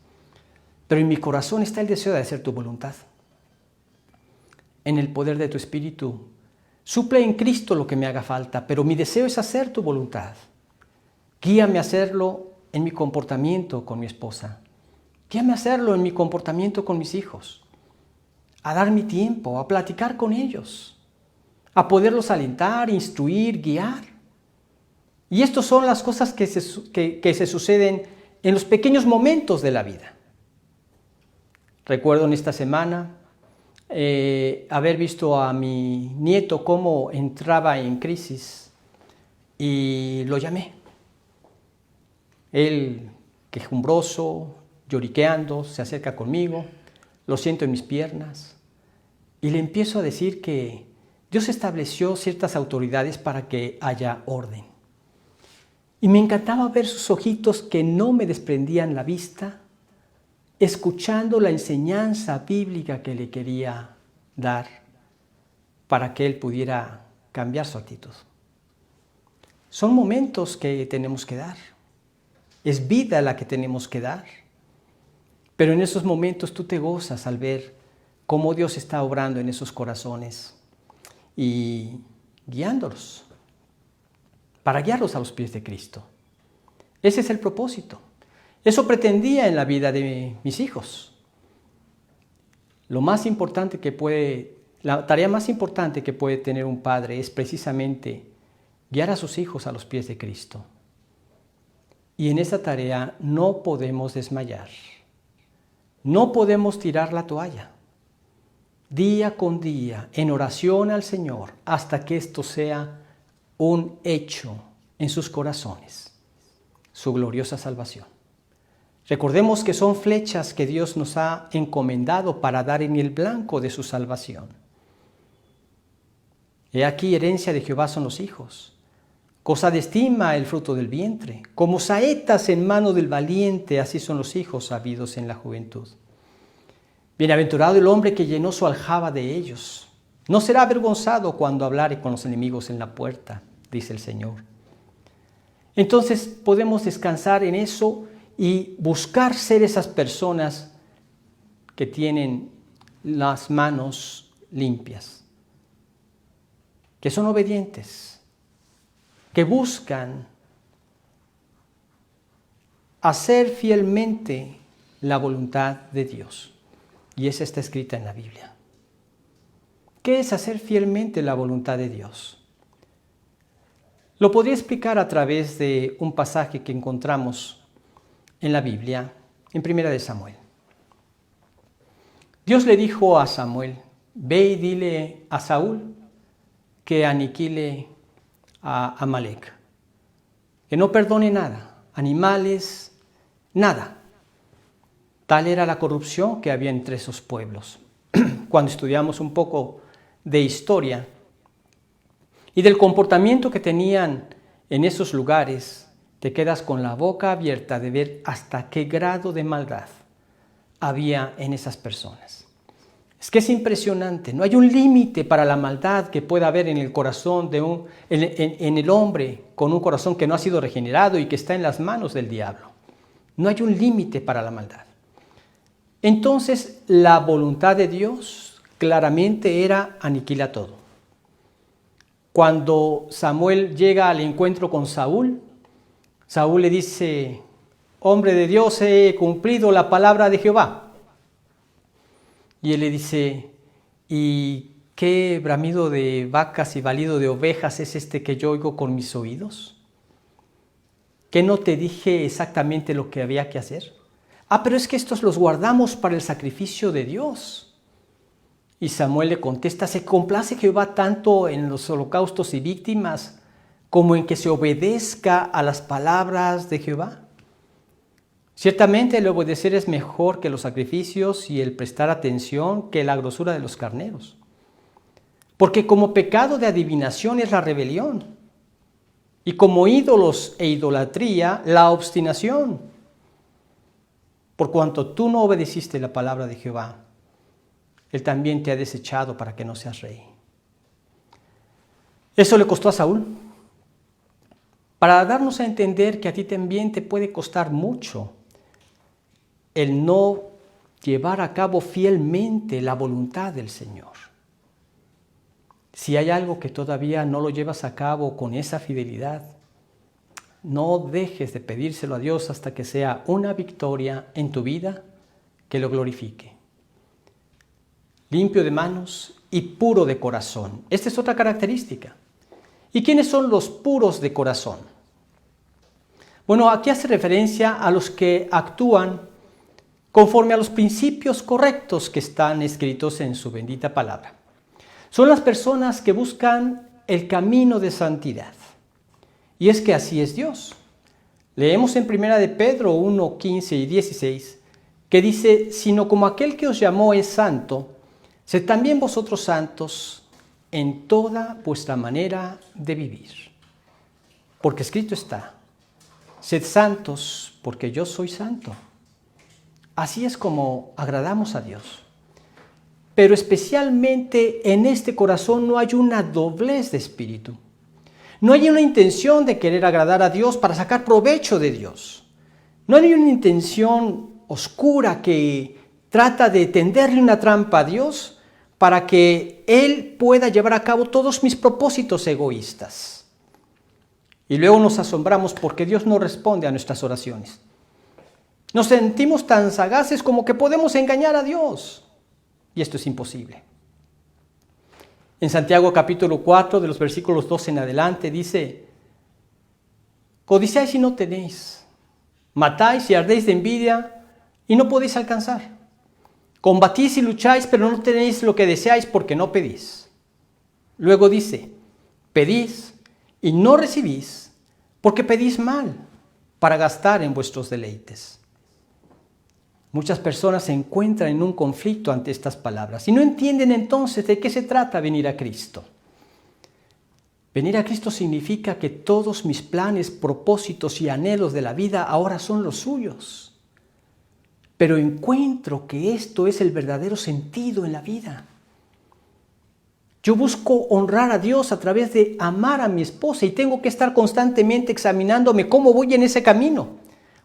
pero en mi corazón está el deseo de hacer tu voluntad. En el poder de tu Espíritu, suple en Cristo lo que me haga falta, pero mi deseo es hacer tu voluntad. Guíame a hacerlo en mi comportamiento con mi esposa. Guíame a hacerlo en mi comportamiento con mis hijos. A dar mi tiempo, a platicar con ellos, a poderlos alentar, instruir, guiar. Y estas son las cosas que se suceden en los pequeños momentos de la vida. Recuerdo en esta semana haber visto a mi nieto cómo entraba en crisis y lo llamé. Él, quejumbroso, lloriqueando, se acerca conmigo, lo siento en mis piernas y le empiezo a decir que Dios estableció ciertas autoridades para que haya orden. Y me encantaba ver sus ojitos que no me desprendían la vista, escuchando la enseñanza bíblica que le quería dar para que él pudiera cambiar su actitud. Son momentos que tenemos que dar. Es vida la que tenemos que dar. Pero en esos momentos tú te gozas al ver cómo Dios está obrando en esos corazones y guiándolos, para guiarlos a los pies de Cristo. Ese es el propósito. Eso pretendía en la vida de mis hijos. La tarea más importante que puede tener un padre es precisamente guiar a sus hijos a los pies de Cristo. Y en esa tarea no podemos desmayar. No podemos tirar la toalla. Día con día, en oración al Señor, hasta que esto sea un hecho en sus corazones, su gloriosa salvación. Recordemos que son flechas que Dios nos ha encomendado para dar en el blanco de su salvación. He aquí, herencia de Jehová son los hijos, cosa de estima el fruto del vientre. Como saetas en mano del valiente, así son los hijos habidos en la juventud. Bienaventurado el hombre que llenó su aljaba de ellos. No será avergonzado cuando hablare con los enemigos en la puerta, dice el Señor. Entonces podemos descansar en eso y buscar ser esas personas que tienen las manos limpias, que son obedientes, que buscan hacer fielmente la voluntad de Dios. Y esa está escrita en la Biblia. ¿Qué es hacer fielmente la voluntad de Dios? Lo podría explicar a través de un pasaje que encontramos en la Biblia, en Primera de Samuel. Dios le dijo a Samuel: ve y dile a Saúl que aniquile a Amalec, que no perdone nada, animales, nada. Tal era la corrupción que había entre esos pueblos. Cuando estudiamos un poco de historia y del comportamiento que tenían en esos lugares, te quedas con la boca abierta de ver hasta qué grado de maldad había en esas personas. Es que es impresionante, no hay un límite para la maldad que pueda haber en el corazón en el hombre con un corazón que no ha sido regenerado y que está en las manos del diablo. No hay un límite para la maldad. Entonces, la voluntad de Dios claramente era aniquilar todo. Cuando Samuel llega al encuentro con Saúl, Saúl le dice: hombre de Dios, he cumplido la palabra de Jehová. Y él le dice: ¿y qué bramido de vacas y balido de ovejas es este que yo oigo con mis oídos? ¿Qué no te dije exactamente lo que había que hacer? Pero es que estos los guardamos para el sacrificio de Dios. Y Samuel le contesta, ¿se complace Jehová tanto en los holocaustos y víctimas como en que se obedezca a las palabras de Jehová? Ciertamente el obedecer es mejor que los sacrificios y el prestar atención que la grosura de los carneros. Porque como pecado de adivinación es la rebelión, y como ídolos e idolatría la obstinación. Por cuanto tú no obedeciste la palabra de Jehová, Él también te ha desechado para que no seas rey. Eso le costó a Saúl. Para darnos a entender que a ti también te puede costar mucho el no llevar a cabo fielmente la voluntad del Señor. Si hay algo que todavía no lo llevas a cabo con esa fidelidad, no dejes de pedírselo a Dios hasta que sea una victoria en tu vida que lo glorifique. Limpio de manos y puro de corazón. Esta es otra característica. ¿Y quiénes son los puros de corazón? Bueno, aquí hace referencia a los que actúan conforme a los principios correctos que están escritos en su bendita palabra. Son las personas que buscan el camino de santidad. Y es que así es Dios. Leemos en 1 de Pedro 1, 15 y 16, que dice, sino como aquel que os llamó es santo, sed también vosotros santos en toda vuestra manera de vivir. Porque escrito está, sed santos porque yo soy santo. Así es como agradamos a Dios. Pero especialmente en este corazón no hay una doblez de espíritu. No hay una intención de querer agradar a Dios para sacar provecho de Dios. No hay una intención oscura que trata de tenderle una trampa a Dios para que Él pueda llevar a cabo todos mis propósitos egoístas. Y luego nos asombramos porque Dios no responde a nuestras oraciones. Nos sentimos tan sagaces como que podemos engañar a Dios. Y esto es imposible. En Santiago capítulo 4, de los versículos 12 en adelante, dice, codiciáis y no tenéis, matáis y ardéis de envidia y no podéis alcanzar. Combatís y lucháis, pero no tenéis lo que deseáis porque no pedís. Luego dice, pedís y no recibís porque pedís mal para gastar en vuestros deleites. Muchas personas se encuentran en un conflicto ante estas palabras y no entienden entonces de qué se trata venir a Cristo. Venir a Cristo significa que todos mis planes, propósitos y anhelos de la vida ahora son los suyos. Pero encuentro que esto es el verdadero sentido en la vida. Yo busco honrar a Dios a través de amar a mi esposa y tengo que estar constantemente examinándome cómo voy en ese camino,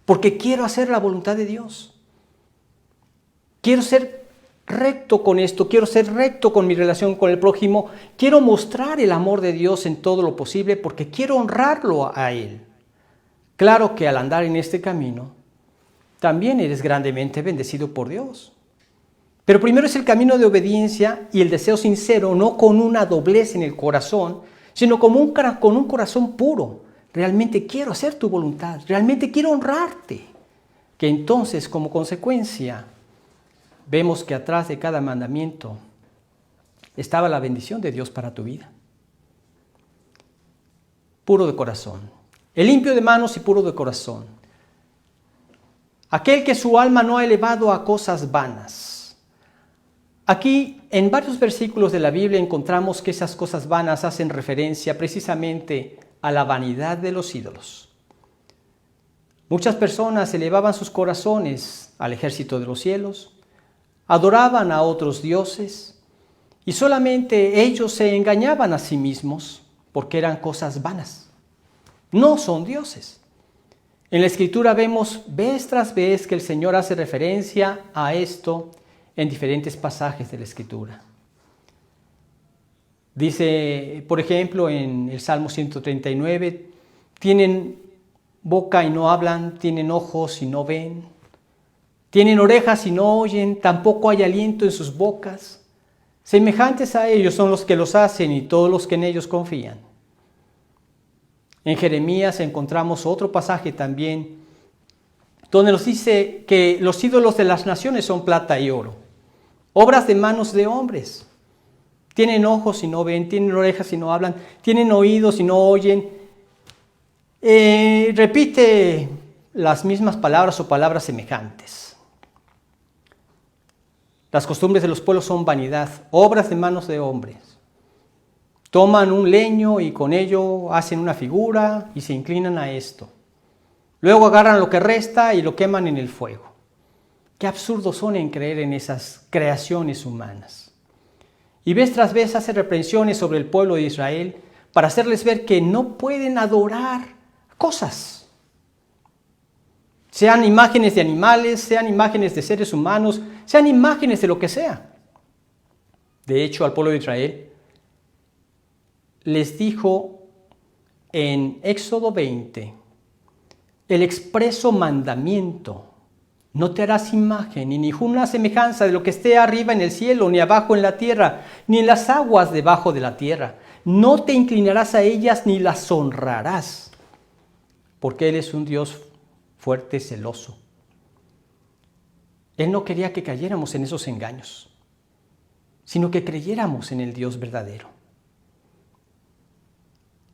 porque quiero hacer la voluntad de Dios. Quiero ser recto con esto, quiero ser recto con mi relación con el prójimo, quiero mostrar el amor de Dios en todo lo posible porque quiero honrarlo a Él. Claro que al andar en este camino, también eres grandemente bendecido por Dios. Pero primero es el camino de obediencia y el deseo sincero, no con una doblez en el corazón, sino con un corazón puro. Realmente quiero hacer tu voluntad, realmente quiero honrarte. Que entonces, como consecuencia, vemos que atrás de cada mandamiento estaba la bendición de Dios para tu vida. Puro de corazón. El limpio de manos y puro de corazón. Aquel que su alma no ha elevado a cosas vanas. Aquí, en varios versículos de la Biblia, encontramos que esas cosas vanas hacen referencia precisamente a la vanidad de los ídolos. Muchas personas elevaban sus corazones al ejército de los cielos, adoraban a otros dioses y solamente ellos se engañaban a sí mismos porque eran cosas vanas. No son dioses. En la Escritura vemos vez tras vez que el Señor hace referencia a esto en diferentes pasajes de la Escritura. Dice, por ejemplo, en el Salmo 139, tienen boca y no hablan, tienen ojos y no ven, tienen orejas y no oyen, tampoco hay aliento en sus bocas. Semejantes a ellos son los que los hacen y todos los que en ellos confían. En Jeremías encontramos otro pasaje también, donde nos dice que los ídolos de las naciones son plata y oro, obras de manos de hombres. Tienen ojos y no ven, tienen orejas y no hablan, tienen oídos y no oyen. Repite las mismas palabras o palabras semejantes. Las costumbres de los pueblos son vanidad, obras de manos de hombres. Toman un leño y con ello hacen una figura y se inclinan a esto. Luego agarran lo que resta y lo queman en el fuego. Qué absurdos son en creer en esas creaciones humanas. Y vez tras vez hace reprensiones sobre el pueblo de Israel para hacerles ver que no pueden adorar cosas. Sean imágenes de animales, sean imágenes de seres humanos, sean imágenes de lo que sea. De hecho, al pueblo de Israel les dijo en Éxodo 20 el expreso mandamiento: no te harás imagen ni ninguna semejanza de lo que esté arriba en el cielo, ni abajo en la tierra, ni en las aguas debajo de la tierra. No te inclinarás a ellas ni las honrarás, porque Él es un Dios fuerte, celoso. Él no quería que cayéramos en esos engaños, sino que creyéramos en el Dios verdadero.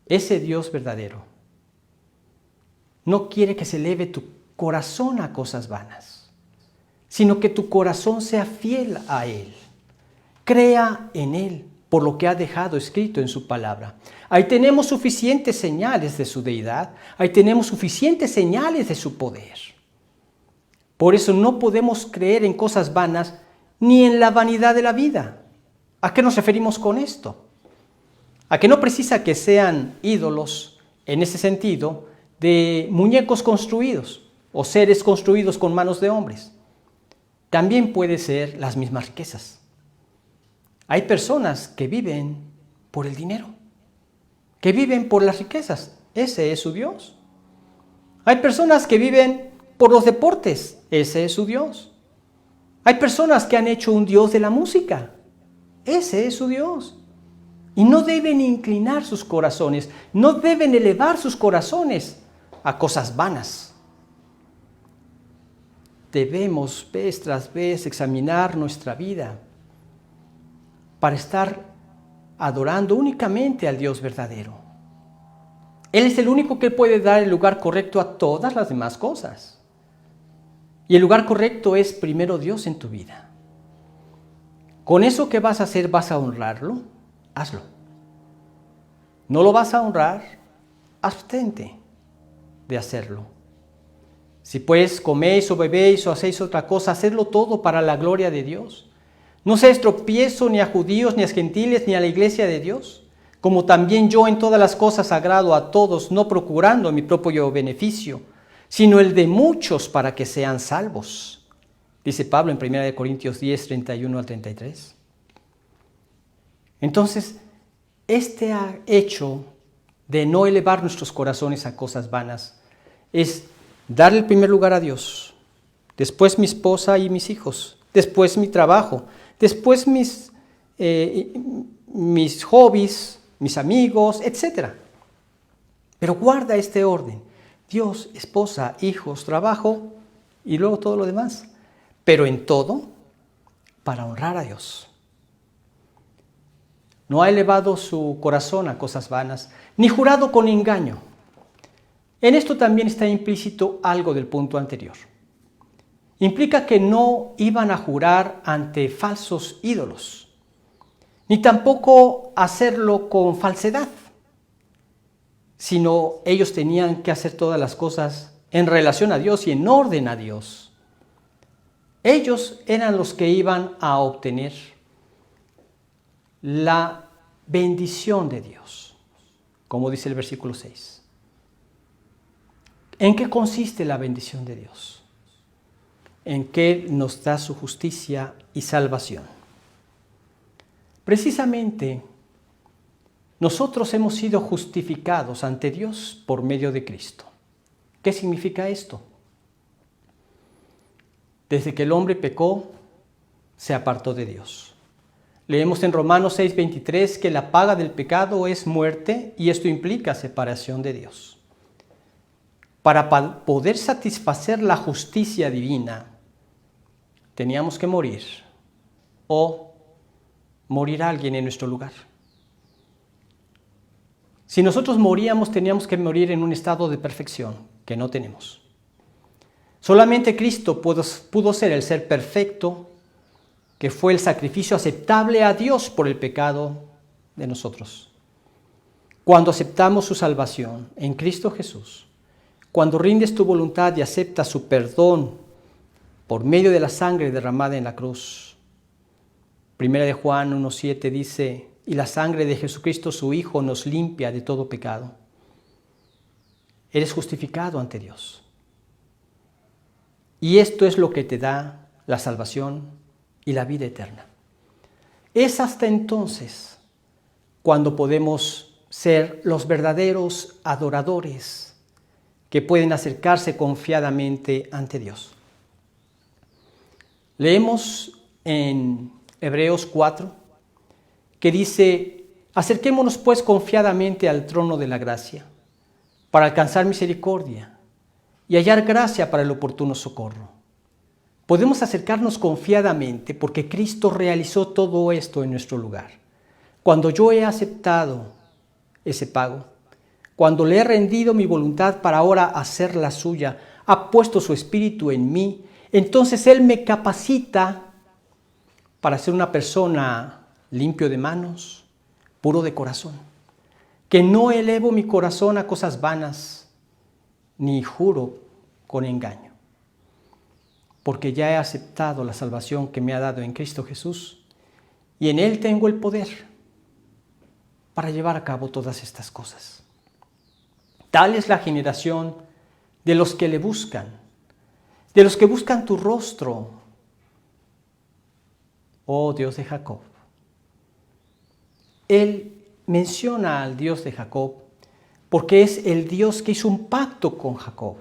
Ese Dios verdadero no quiere que se eleve tu corazón a cosas vanas, sino que tu corazón sea fiel a Él. Crea en Él por lo que ha dejado escrito en su palabra. Ahí tenemos suficientes señales de su deidad, ahí tenemos suficientes señales de su poder. Por eso no podemos creer en cosas vanas ni en la vanidad de la vida. ¿A qué nos referimos con esto? A que no precisa que sean ídolos, en ese sentido, de muñecos construidos o seres construidos con manos de hombres. También puede ser las mismas riquezas. Hay personas que viven por el dinero, que viven por las riquezas. Ese es su Dios. Hay personas que viven por los deportes. Ese es su Dios. Hay personas que han hecho un Dios de la música. Ese es su Dios. Y no deben inclinar sus corazones, no deben elevar sus corazones a cosas vanas. Debemos vez tras vez examinar nuestra vida para estar adorando únicamente al Dios verdadero. Él es el único que puede dar el lugar correcto a todas las demás cosas. Y el lugar correcto es primero Dios en tu vida. Con eso que vas a hacer, ¿vas a honrarlo? Hazlo. ¿No lo vas a honrar? Abstente de hacerlo. Si pues coméis o bebéis o hacéis otra cosa, hacedlo todo para la gloria de Dios. No seáis tropiezo ni a judíos, ni a gentiles, ni a la iglesia de Dios, como también yo en todas las cosas agrado a todos, no procurando mi propio beneficio, sino el de muchos para que sean salvos. Dice Pablo en 1 Corintios 10, 31 al 33. Entonces, este hecho de no elevar nuestros corazones a cosas vanas es darle el primer lugar a Dios, después mi esposa y mis hijos, después mi trabajo, después mis hobbies, mis amigos, etc. Pero guarda este orden: Dios, esposa, hijos, trabajo y luego todo lo demás. Pero en todo, para honrar a Dios. No ha elevado su corazón a cosas vanas, ni jurado con engaño. En esto también está implícito algo del punto anterior. Implica que no iban a jurar ante falsos ídolos, ni tampoco hacerlo con falsedad, sino ellos tenían que hacer todas las cosas en relación a Dios y en orden a Dios. Ellos eran los que iban a obtener la bendición de Dios, como dice el versículo 6. ¿En qué consiste la bendición de Dios? En que nos da su justicia y salvación. Precisamente, nosotros hemos sido justificados ante Dios por medio de Cristo. ¿Qué significa esto? Desde que el hombre pecó, se apartó de Dios. Leemos en Romanos 6:23 que la paga del pecado es muerte y esto implica separación de Dios. Para poder satisfacer la justicia divina, teníamos que morir. o morir alguien en nuestro lugar. Si nosotros moríamos, teníamos que morir en un estado de perfección que no tenemos. Solamente Cristo pudo ser el ser perfecto, que fue el sacrificio aceptable a Dios por el pecado de nosotros. Cuando aceptamos su salvación en Cristo Jesús, cuando rindes tu voluntad y aceptas su perdón por medio de la sangre derramada en la cruz. Primera de Juan 1:7 dice, y la sangre de Jesucristo su Hijo nos limpia de todo pecado. Eres justificado ante Dios. Y esto es lo que te da la salvación y la vida eterna. Es hasta entonces cuando podemos ser los verdaderos adoradores que pueden acercarse confiadamente ante Dios. Leemos en Hebreos 4 que dice, acerquémonos pues confiadamente al trono de la gracia para alcanzar misericordia y hallar gracia para el oportuno socorro. Podemos acercarnos confiadamente porque Cristo realizó todo esto en nuestro lugar. Cuando yo he aceptado ese pago, cuando le he rendido mi voluntad para ahora hacer la suya, ha puesto su espíritu en mí, entonces Él me capacita para ser una persona limpio de manos, puro de corazón, que no elevo mi corazón a cosas vanas, ni juro con engaño, porque ya he aceptado la salvación que me ha dado en Cristo Jesús, y en Él tengo el poder para llevar a cabo todas estas cosas. Tal es la generación de los que le buscan, de los que buscan tu rostro, oh Dios de Jacob. Él menciona al Dios de Jacob porque es el Dios que hizo un pacto con Jacob.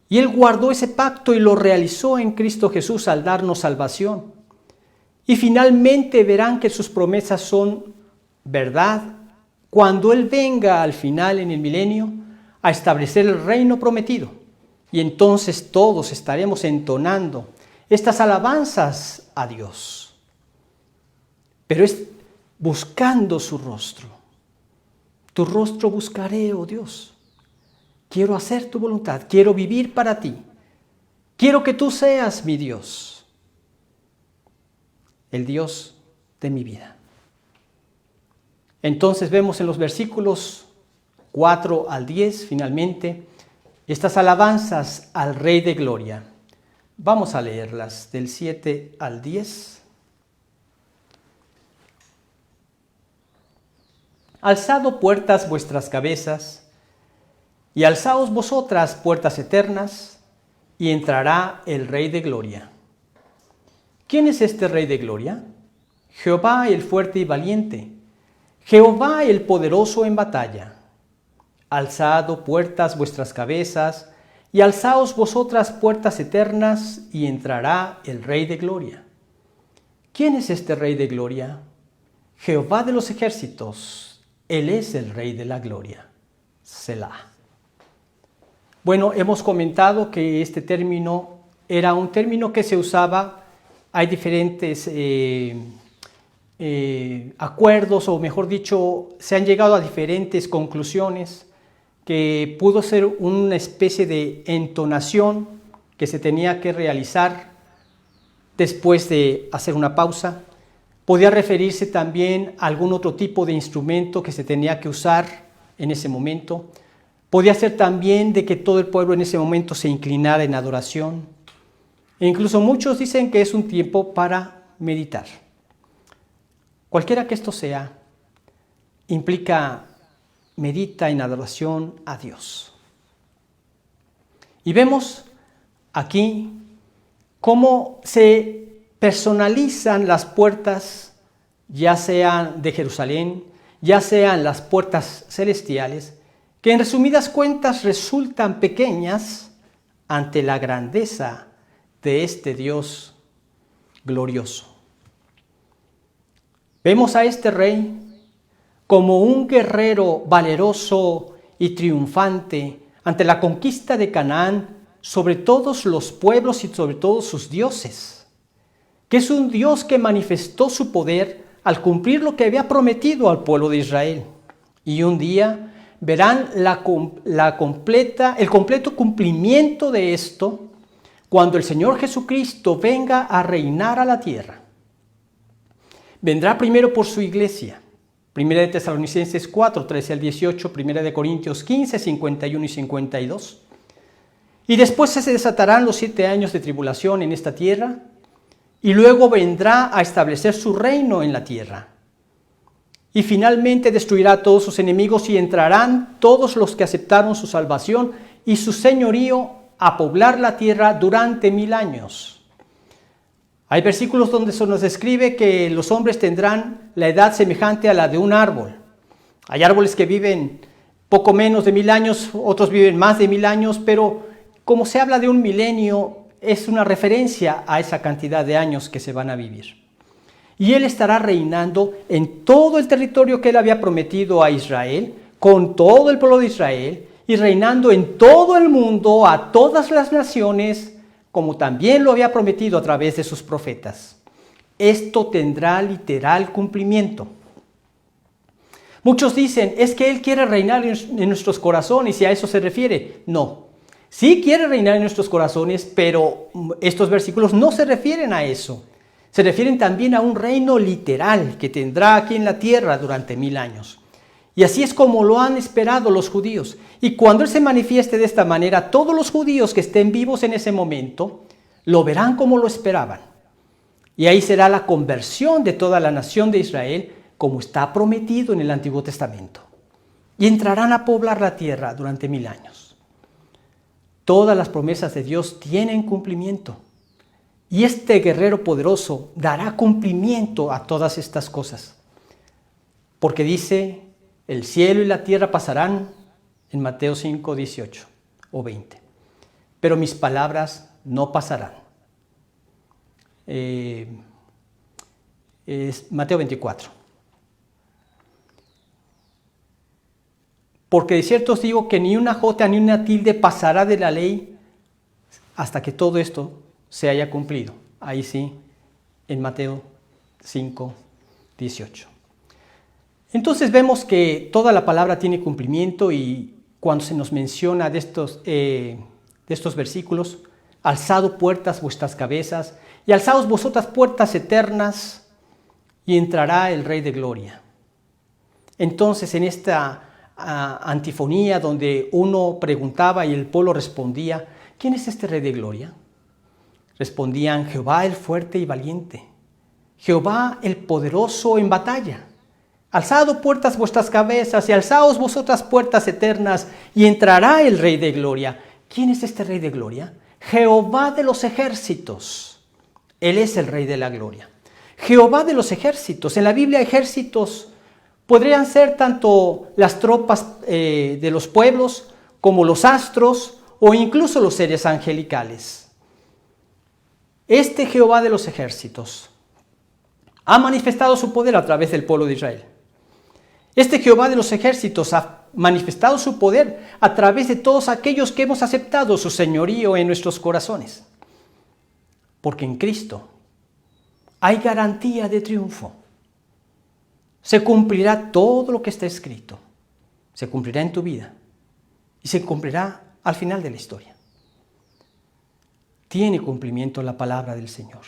Y Él guardó ese pacto y lo realizó en Cristo Jesús al darnos salvación. Y finalmente verán que sus promesas son verdad cuando Él venga al final en el milenio a establecer el reino prometido. Y entonces todos estaremos entonando estas alabanzas a Dios. Pero es buscando su rostro. Tu rostro buscaré, oh Dios. Quiero hacer tu voluntad, quiero vivir para ti. Quiero que tú seas mi Dios, el Dios de mi vida. Entonces vemos en los versículos 4 al 10, finalmente, estas alabanzas al Rey de Gloria. Vamos a leerlas del 7 al 10. Alzad puertas vuestras cabezas, y alzaos vosotras puertas eternas, y entrará el Rey de Gloria. ¿Quién es este Rey de Gloria? Jehová el fuerte y valiente, Jehová el poderoso en batalla. Alzad puertas vuestras cabezas, y alzaos vosotras puertas eternas, y entrará el Rey de Gloria. ¿Quién es este Rey de Gloria? Jehová de los ejércitos, Él es el Rey de la Gloria. Selah. Bueno, hemos comentado que este término era un término que se usaba, hay diferentes acuerdos, o mejor dicho, se han llegado a diferentes conclusiones, que pudo ser una especie de entonación que se tenía que realizar después de hacer una pausa. Podía referirse también a algún otro tipo de instrumento que se tenía que usar en ese momento. Podía ser también de que todo el pueblo en ese momento se inclinara en adoración. E incluso muchos dicen que es un tiempo para meditar. Cualquiera que esto sea, implica medita en adoración a Dios. Y vemos aquí cómo se personalizan las puertas, ya sean de Jerusalén, ya sean las puertas celestiales, que en resumidas cuentas resultan pequeñas ante la grandeza de este Dios glorioso. Vemos a este rey como un guerrero valeroso y triunfante ante la conquista de Canaán sobre todos los pueblos y sobre todos sus dioses. que es un Dios que manifestó su poder al cumplir lo que había prometido al pueblo de Israel. Y un día verán el completo cumplimiento de esto cuando el Señor Jesucristo venga a reinar a la tierra. Vendrá primero por su iglesia. 1 de Tesalonicenses 4, 13 al 18, 1 de Corintios 15, 51 y 52. Y después se desatarán los 7 años de tribulación en esta tierra, y luego vendrá a establecer su reino en la tierra. Y finalmente destruirá a todos sus enemigos y entrarán todos los que aceptaron su salvación y su señorío a poblar la tierra durante 1000 años. Hay versículos donde se nos describe que los hombres tendrán la edad semejante a la de un árbol. Hay árboles que viven poco menos de 1000 años, otros viven más de 1000 años, pero como se habla de un milenio, es una referencia a esa cantidad de años que se van a vivir. Y Él estará reinando en todo el territorio que Él había prometido a Israel, con todo el pueblo de Israel, y reinando en todo el mundo, a todas las naciones, como también lo había prometido a través de sus profetas. Esto tendrá literal cumplimiento. Muchos dicen, es que Él quiere reinar en nuestros corazones, y a eso se refiere. No, sí quiere reinar en nuestros corazones, pero estos versículos no se refieren a eso. Se refieren también a un reino literal que tendrá aquí en la tierra durante 1000 años. Y así es como lo han esperado los judíos. Y cuando Él se manifieste de esta manera, todos los judíos que estén vivos en ese momento lo verán como lo esperaban. Y ahí será la conversión de toda la nación de Israel, como está prometido en el Antiguo Testamento. Y entrarán a poblar la tierra durante 1000 años. Todas las promesas de Dios tienen cumplimiento. Y este guerrero poderoso dará cumplimiento a todas estas cosas. Porque dice, el cielo y la tierra pasarán, en Mateo 5, 18 o 20. Pero mis palabras no pasarán. Es Mateo 24. Porque de cierto os digo que ni una jota ni una tilde pasará de la ley hasta que todo esto se haya cumplido. Ahí sí, en Mateo 5, 18. Entonces vemos que toda la palabra tiene cumplimiento, y cuando se nos menciona de estos versículos, alzad puertas vuestras cabezas, y alzaos vosotras puertas eternas, y entrará el Rey de Gloria. Entonces en esta antifonía donde uno preguntaba y el pueblo respondía, ¿quién es este Rey de Gloria? Respondían, Jehová el fuerte y valiente, Jehová el poderoso en batalla. Alzad puertas vuestras cabezas y alzaos vosotras puertas eternas, y entrará el Rey de Gloria. ¿Quién es este Rey de Gloria? Jehová de los ejércitos. Él es el Rey de la Gloria. Jehová de los ejércitos. En la Biblia, ejércitos podrían ser tanto las tropas de los pueblos, como los astros, o incluso los seres angelicales. Este Jehová de los ejércitos ha manifestado su poder a través del pueblo de Israel. Este Jehová de los ejércitos ha manifestado su poder a través de todos aquellos que hemos aceptado su señorío en nuestros corazones. Porque en Cristo hay garantía de triunfo. Se cumplirá todo lo que está escrito. Se cumplirá en tu vida y se cumplirá al final de la historia. Tiene cumplimiento la palabra del Señor.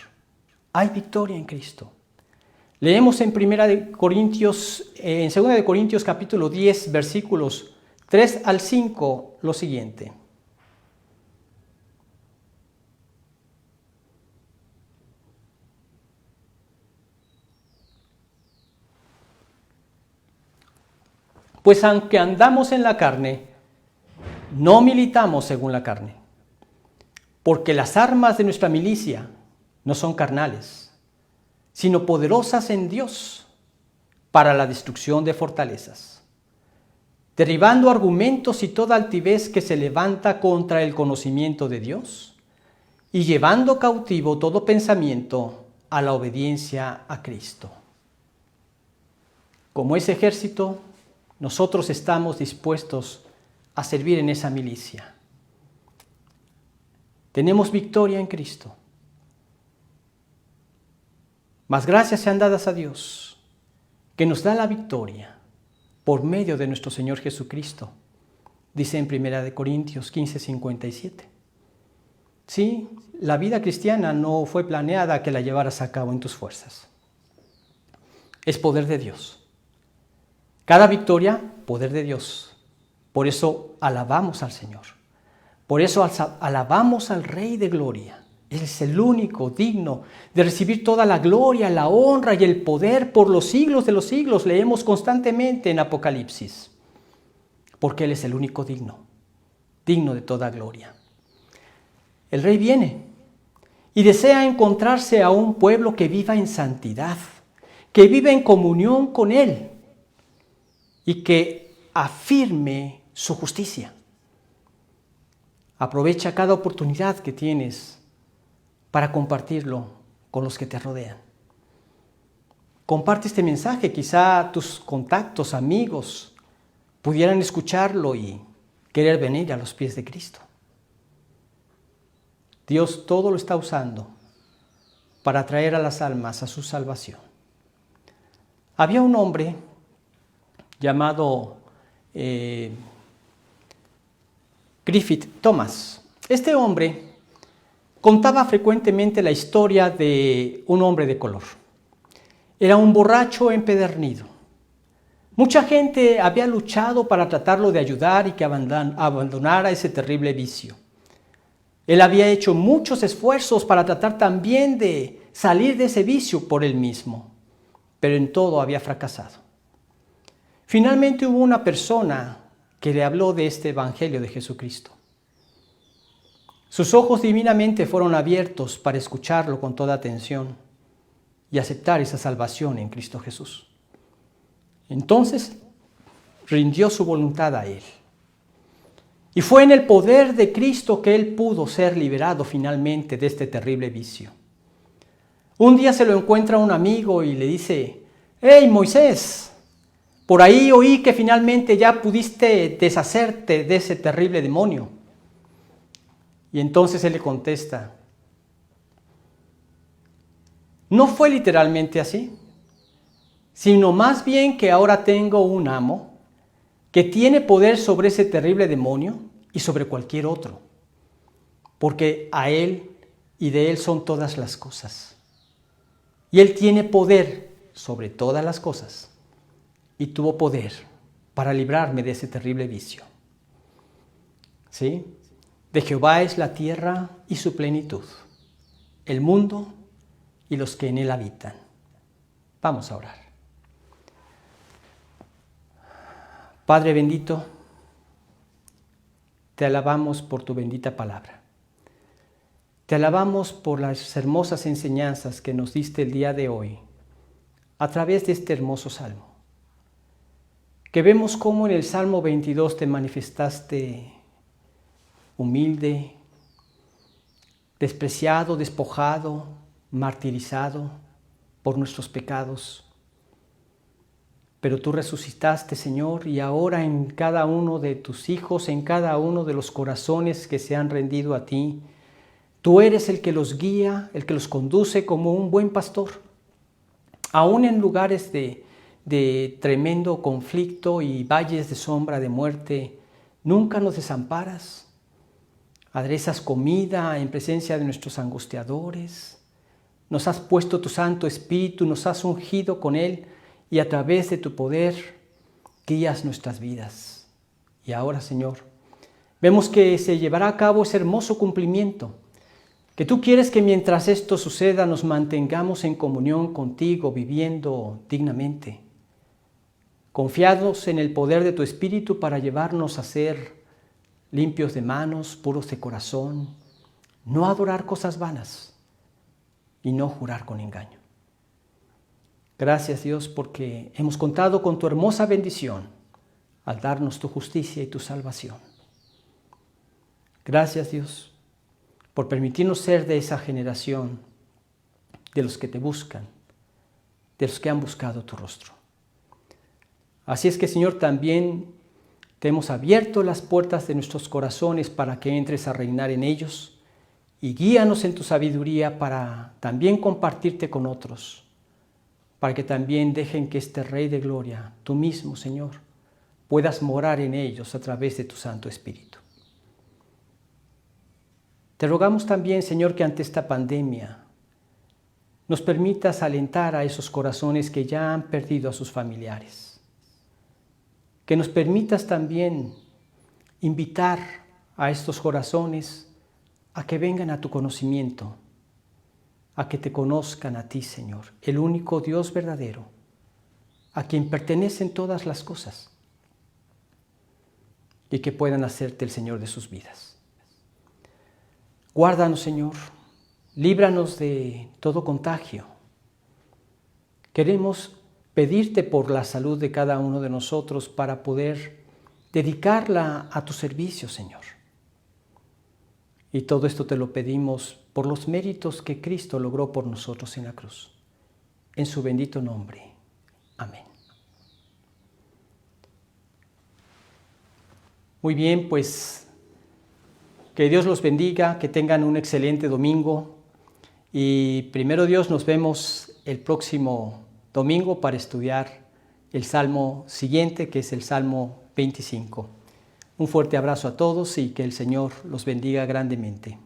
Hay victoria en Cristo. Leemos en 2 de Corintios capítulo 10, versículos 3 al 5, lo siguiente. Pues aunque andamos en la carne, no militamos según la carne, porque las armas de nuestra milicia no son carnales, sino poderosas en Dios para la destrucción de fortalezas, derribando argumentos y toda altivez que se levanta contra el conocimiento de Dios, y llevando cautivo todo pensamiento a la obediencia a Cristo. Como ese ejército, nosotros estamos dispuestos a servir en esa milicia. Tenemos victoria en Cristo. Mas gracias sean dadas a Dios, que nos da la victoria por medio de nuestro Señor Jesucristo. Dice en 1 Corintios 15:57. Sí, la vida cristiana no fue planeada que la llevaras a cabo en tus fuerzas. Es poder de Dios. Cada victoria, poder de Dios. Por eso alabamos al Señor. Por eso alabamos al Rey de Gloria. Él es el único digno de recibir toda la gloria, la honra y el poder por los siglos de los siglos. Leemos constantemente en Apocalipsis. Porque Él es el único digno de toda gloria. El Rey viene y desea encontrarse a un pueblo que viva en santidad, que viva en comunión con Él y que afirme su justicia. Aprovecha cada oportunidad que tienes para compartirlo con los que te rodean. Comparte este mensaje, quizá tus contactos, amigos, pudieran escucharlo y querer venir a los pies de Cristo. Dios todo lo está usando para traer a las almas a su salvación. Había un hombre llamado Griffith Thomas. Este hombre contaba frecuentemente la historia de un hombre de color. Era un borracho empedernido. Mucha gente había luchado para tratarlo de ayudar y que abandonara ese terrible vicio. Él había hecho muchos esfuerzos para tratar también de salir de ese vicio por él mismo, pero en todo había fracasado. Finalmente hubo una persona que le habló de este evangelio de Jesucristo. Sus ojos divinamente fueron abiertos para escucharlo con toda atención y aceptar esa salvación en Cristo Jesús. Entonces rindió su voluntad a Él. Y fue en el poder de Cristo que él pudo ser liberado finalmente de este terrible vicio. Un día se lo encuentra un amigo y le dice: «Hey, Moisés, por ahí oí que finalmente ya pudiste deshacerte de ese terrible demonio». Y entonces él le contesta: «No fue literalmente así, sino más bien que ahora tengo un amo que tiene poder sobre ese terrible demonio y sobre cualquier otro, porque a él y de él son todas las cosas. Y él tiene poder sobre todas las cosas y tuvo poder para librarme de ese terrible vicio». ¿Sí? De Jehová es la tierra y su plenitud, el mundo y los que en él habitan. Vamos a orar. Padre bendito, te alabamos por tu bendita palabra. Te alabamos por las hermosas enseñanzas que nos diste el día de hoy a través de este hermoso salmo. Que vemos cómo en el Salmo 22 te manifestaste humilde, despreciado, despojado, martirizado por nuestros pecados. Pero tú resucitaste, Señor, y ahora en cada uno de tus hijos, en cada uno de los corazones que se han rendido a ti, tú eres el que los guía, el que los conduce como un buen pastor. Aún en lugares de tremendo conflicto y valles de sombra de muerte, nunca nos desamparas. Aderezas comida en presencia de nuestros angustiadores. Nos has puesto tu Santo Espíritu, nos has ungido con él, y a través de tu poder guías nuestras vidas. Y ahora, Señor, vemos que se llevará a cabo ese hermoso cumplimiento, que tú quieres que mientras esto suceda nos mantengamos en comunión contigo, viviendo dignamente, confiados en el poder de tu Espíritu para llevarnos a ser limpios de manos, puros de corazón, no adorar cosas vanas y no jurar con engaño. Gracias, Dios, porque hemos contado con tu hermosa bendición al darnos tu justicia y tu salvación. Gracias, Dios, por permitirnos ser de esa generación de los que te buscan, de los que han buscado tu rostro. Así es que, Señor, también te hemos abierto las puertas de nuestros corazones para que entres a reinar en ellos y guíanos en tu sabiduría para también compartirte con otros para que también dejen que este Rey de Gloria, tú mismo, Señor, puedas morar en ellos a través de tu Santo Espíritu. Te rogamos también, Señor, que ante esta pandemia nos permitas alentar a esos corazones que ya han perdido a sus familiares. Que nos permitas también invitar a estos corazones a que vengan a tu conocimiento, a que te conozcan a ti, Señor, el único Dios verdadero, a quien pertenecen todas las cosas, y que puedan hacerte el Señor de sus vidas. Guárdanos, Señor, líbranos de todo contagio. Queremos pedirte por la salud de cada uno de nosotros para poder dedicarla a tu servicio, Señor. Y todo esto te lo pedimos por los méritos que Cristo logró por nosotros en la cruz. En su bendito nombre. Amén. Muy bien, pues que Dios los bendiga, que tengan un excelente domingo. Y primero Dios, nos vemos el próximo domingo para estudiar el Salmo siguiente, que es el Salmo 25. Un fuerte abrazo a todos y que el Señor los bendiga grandemente.